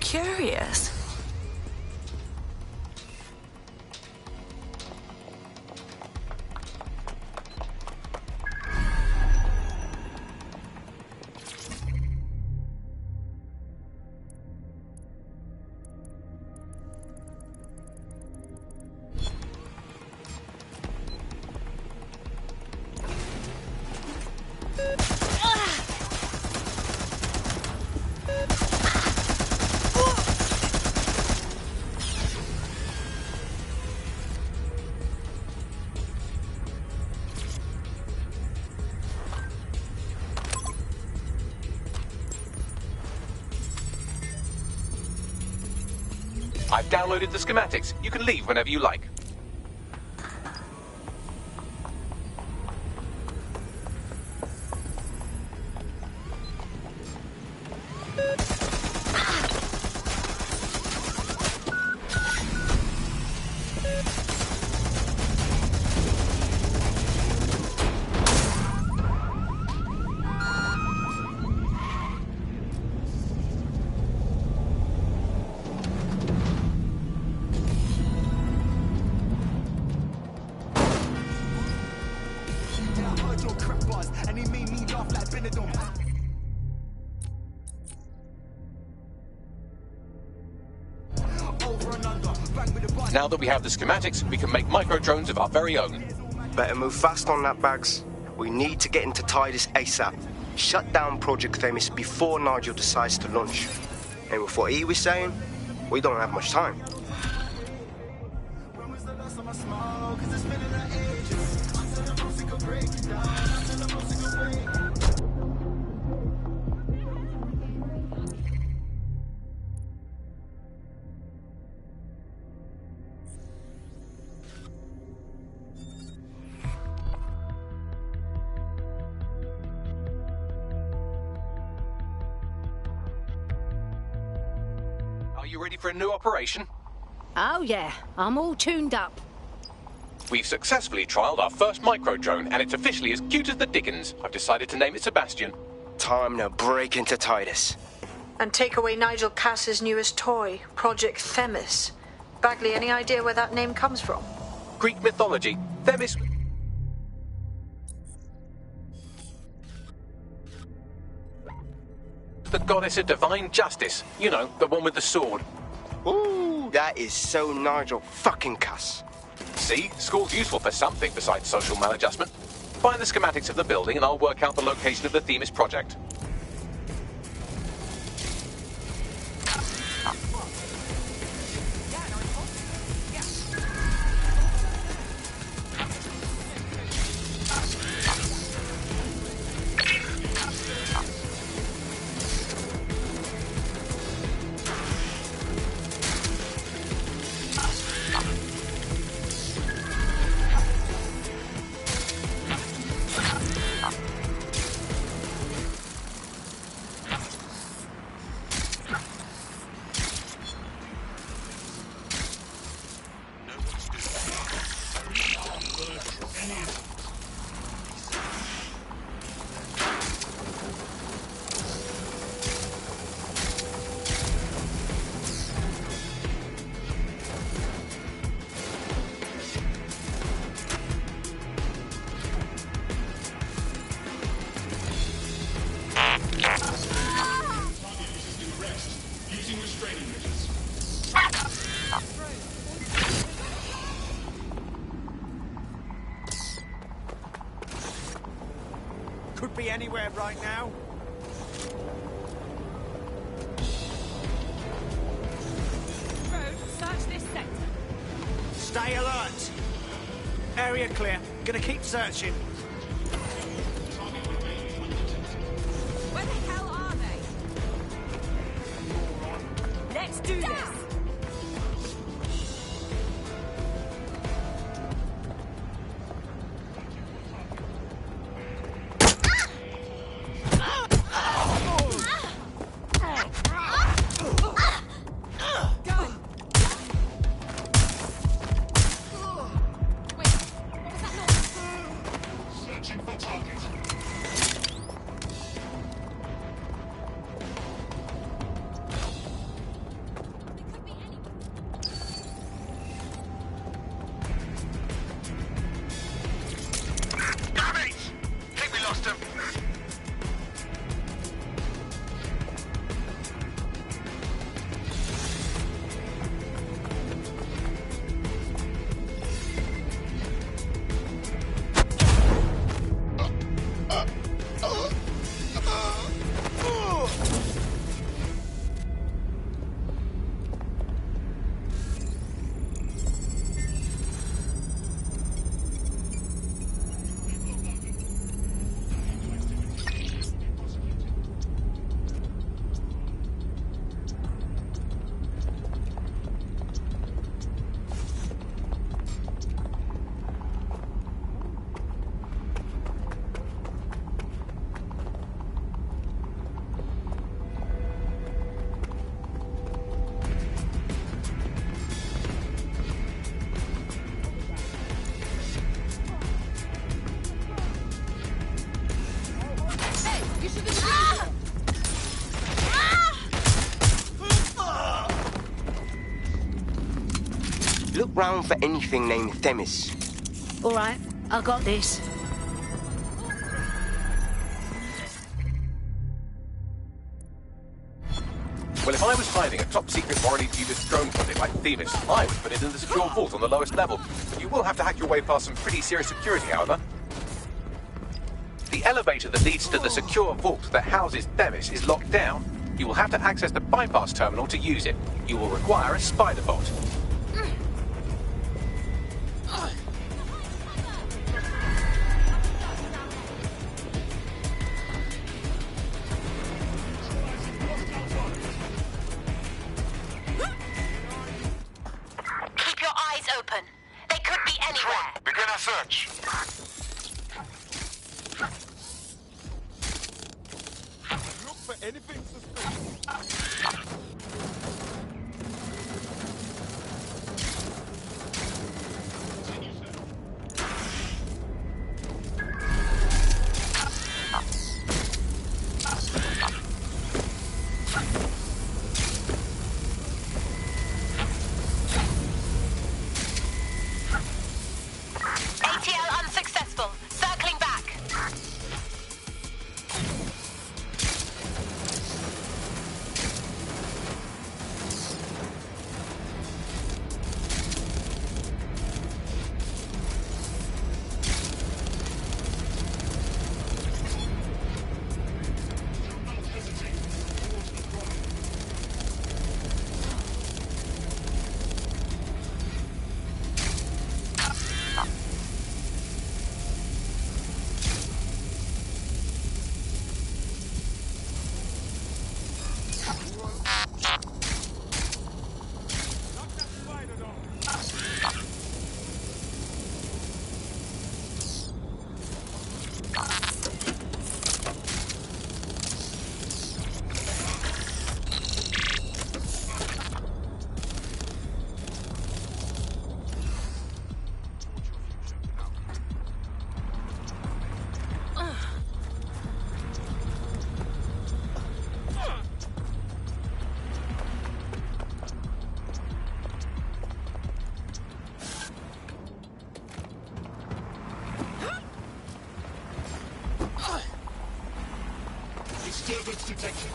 Curious. I've downloaded the schematics. You can leave whenever you like. Now that we have the schematics, we can make micro-drones of our very own. Better move fast on that, Bags. We need to get into Titus ASAP. Shut down Project Themis before Nigel decides to launch. And with what he was saying, we don't have much time. Are you ready for a new operation? Oh yeah, I'm all tuned up. We've successfully trialled our first micro-drone, and it's officially as cute as the Dickens. I've decided to name it Sebastian. Time to break into Titus. And take away Nigel Cass's newest toy, Project Themis. Bagley, any idea where that name comes from? Greek mythology. Themis... The goddess of divine justice. You know, the one with the sword. Ooh, that is so Nigel fucking Cass. See? School's useful for something besides social maladjustment. Find the schematics of the building and I'll work out the location of the Themis project. Could be anywhere right now. Road, search this sector. Stay alert. Area clear. Gonna keep searching. Where the hell are they? Let's do this. Look round for anything named Themis. All right, I got this. Well, if I was hiding a top-secret morally dubious drone project like Themis, I would put it in the secure vault on the lowest level. But you will have to hack your way past some pretty serious security, however. The elevator that leads to the secure vault that houses Themis is locked down. You will have to access the bypass terminal to use it. You will require a spider bot. Keep your eyes open. They could be anywhere. Begin a search. Look for anything suspicious. ATL unsuccessful. Circling back. Hostage detected.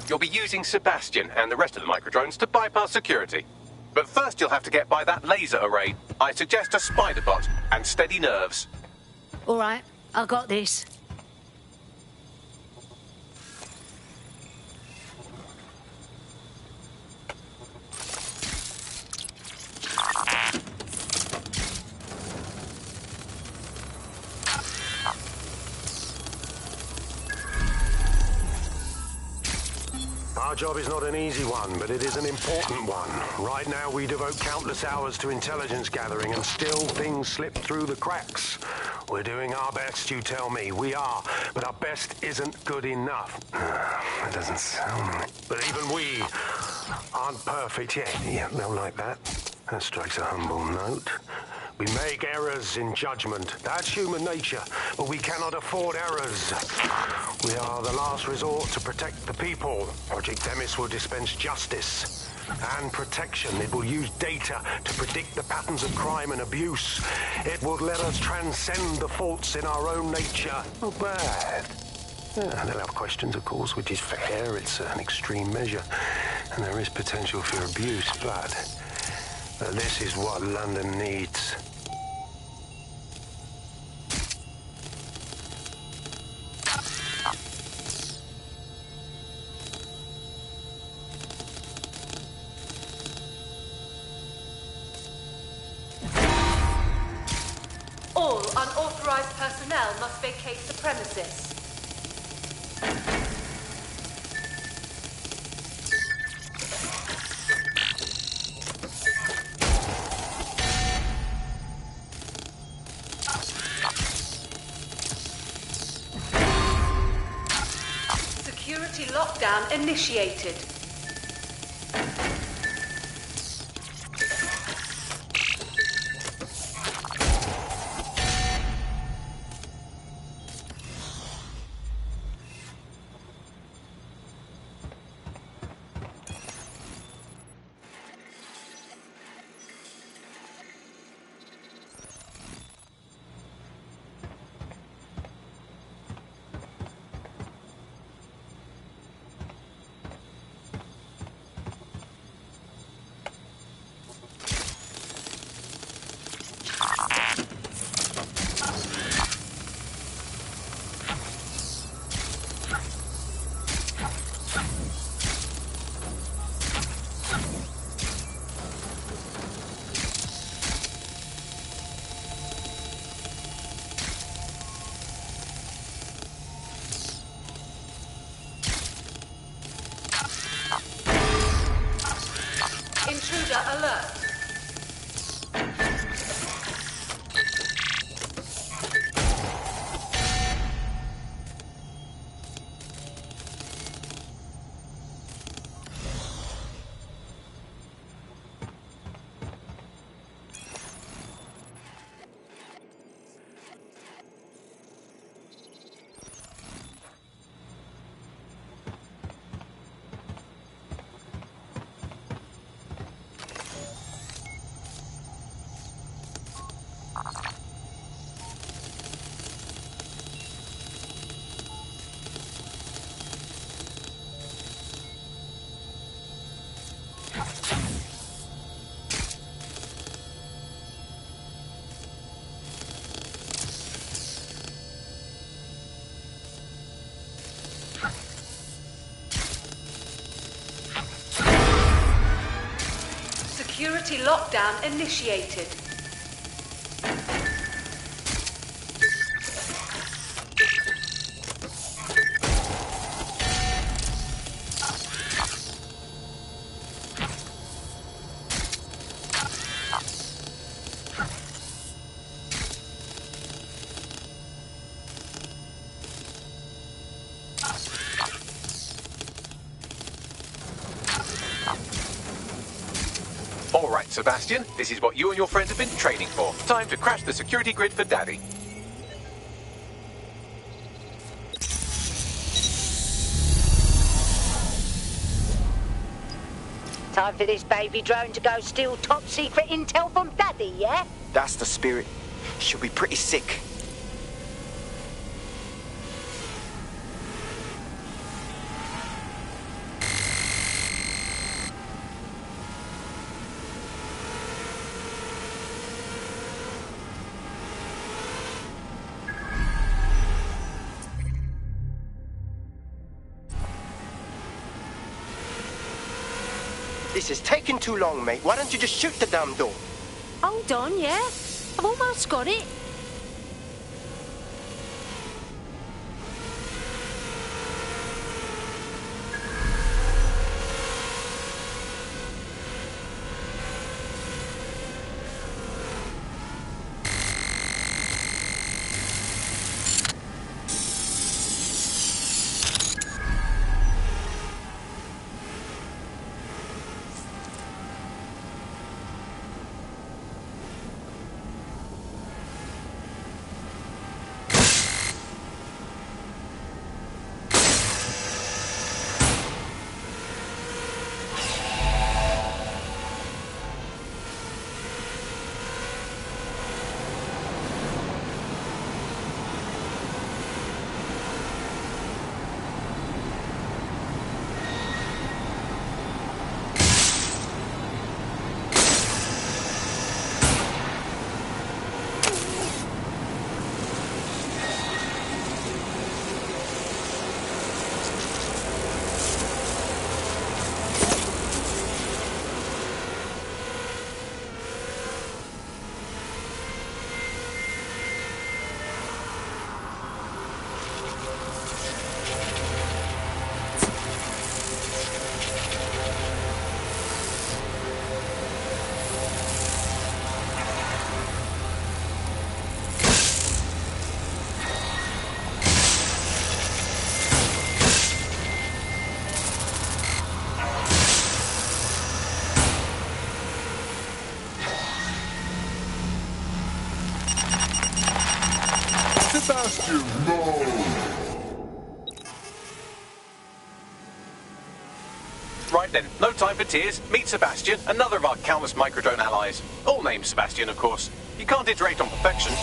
You'll be using Sebastian and the rest of the microdrones to bypass security. But first you'll have to get by that laser array. I suggest a spider bot and steady nerves. All right, I got this. Our job is not an easy one, but it is an important one. Right now, we devote countless hours to intelligence gathering, and still things slip through the cracks. We're doing our best, you tell me. We are, but our best isn't good enough. That doesn't sound right. But even we aren't perfect yet. Yeah, no, like that. That strikes a humble note. We make errors in judgment. That's human nature, but we cannot afford errors. We are the last resort to protect the people. Project Themis will dispense justice and protection. It will use data to predict the patterns of crime and abuse. It will let us transcend the faults in our own nature. Not bad. Yeah, they'll have questions, of course, which is fair. It's an extreme measure, and there is potential for abuse, but this is what London needs. All unauthorized personnel must vacate the premises. Security lockdown initiated. Intruder alert. Security lockdown initiated. Sebastian, this is what you and your friends have been training for. Time to crash the security grid for Daddy. Time for this baby drone to go steal top secret intel from Daddy, yeah? That's the spirit. She'll be pretty sick. This is taking too long, mate. Why don't you just shoot the damn door? Hold on, yeah? I've almost got it. Sebastian, no! Right then, no time for tears. Meet Sebastian, another of our countless microdrone allies. All named Sebastian, of course. You can't iterate on perfection.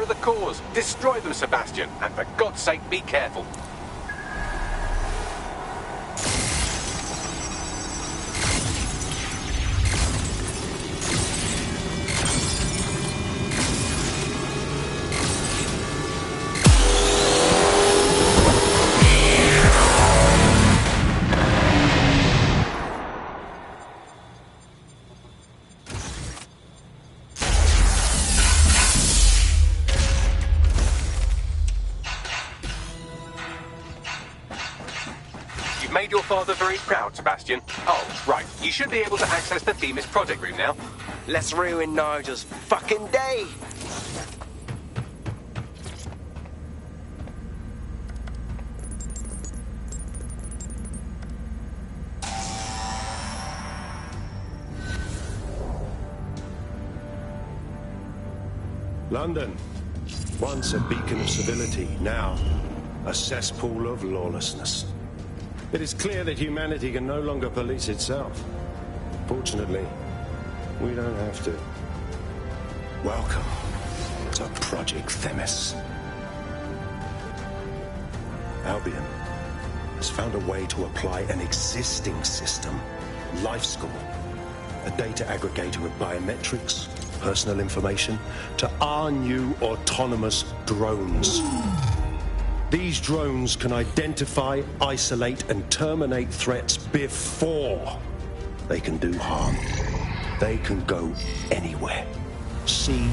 Further the cause. Destroy them, Sebastian. And for God's sake, be careful. Made your father very proud, Sebastian. Oh, right. You should be able to access the Themis project room now. Let's ruin Nigel's fucking day. London, once a beacon of civility, now a cesspool of lawlessness. It is clear that humanity can no longer police itself. Fortunately, we don't have to. Welcome to Project Themis. Albion has found a way to apply an existing system, Life Score, a data aggregator of biometrics, personal information, to our new autonomous drones. These drones can identify, isolate, and terminate threats before they can do harm. They can go anywhere, see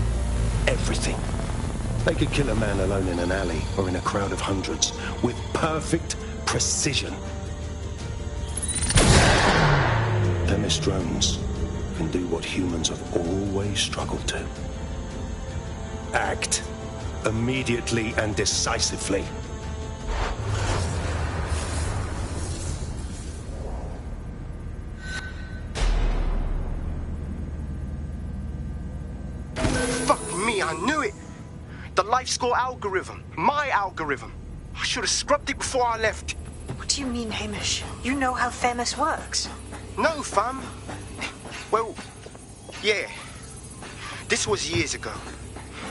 everything. They could kill a man alone in an alley or in a crowd of hundreds with perfect precision. Themis drones can do what humans have always struggled to. Act immediately and decisively. I knew it! The life score algorithm. My algorithm. I should have scrubbed it before I left. What do you mean, Hamish? You know how Themis works. No, fam. Well, yeah. This was years ago.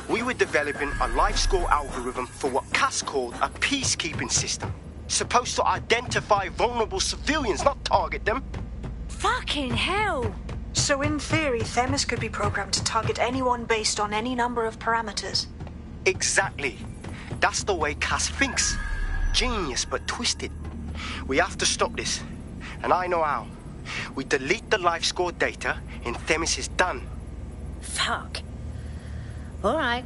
We were developing a life score algorithm for what Cass called a peacekeeping system. Supposed to identify vulnerable civilians, not target them. Fucking hell! So in theory, Themis could be programmed to target anyone based on any number of parameters. Exactly. That's the way Cass thinks. Genius, but twisted. We have to stop this. And I know how. We delete the life score data and Themis is done. Fuck. All right.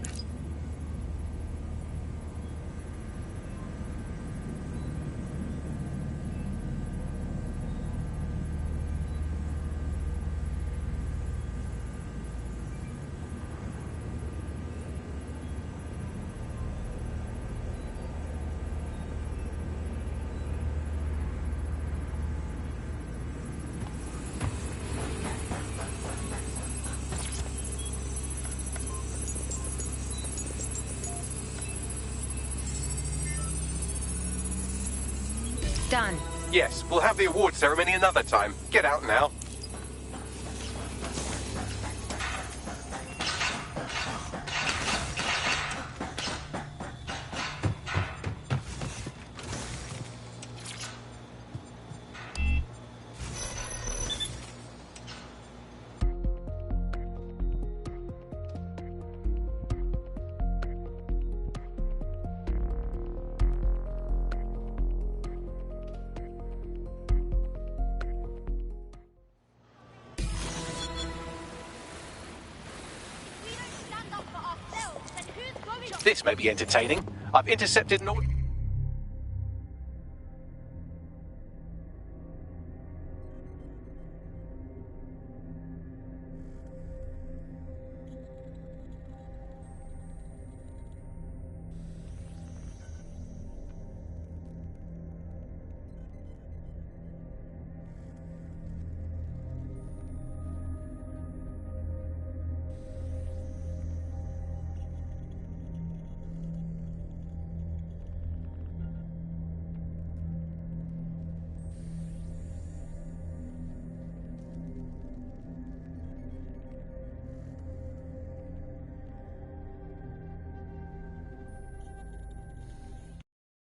Done. Yes, we'll have the award ceremony another time. Get out now. This may be entertaining. I've intercepted an...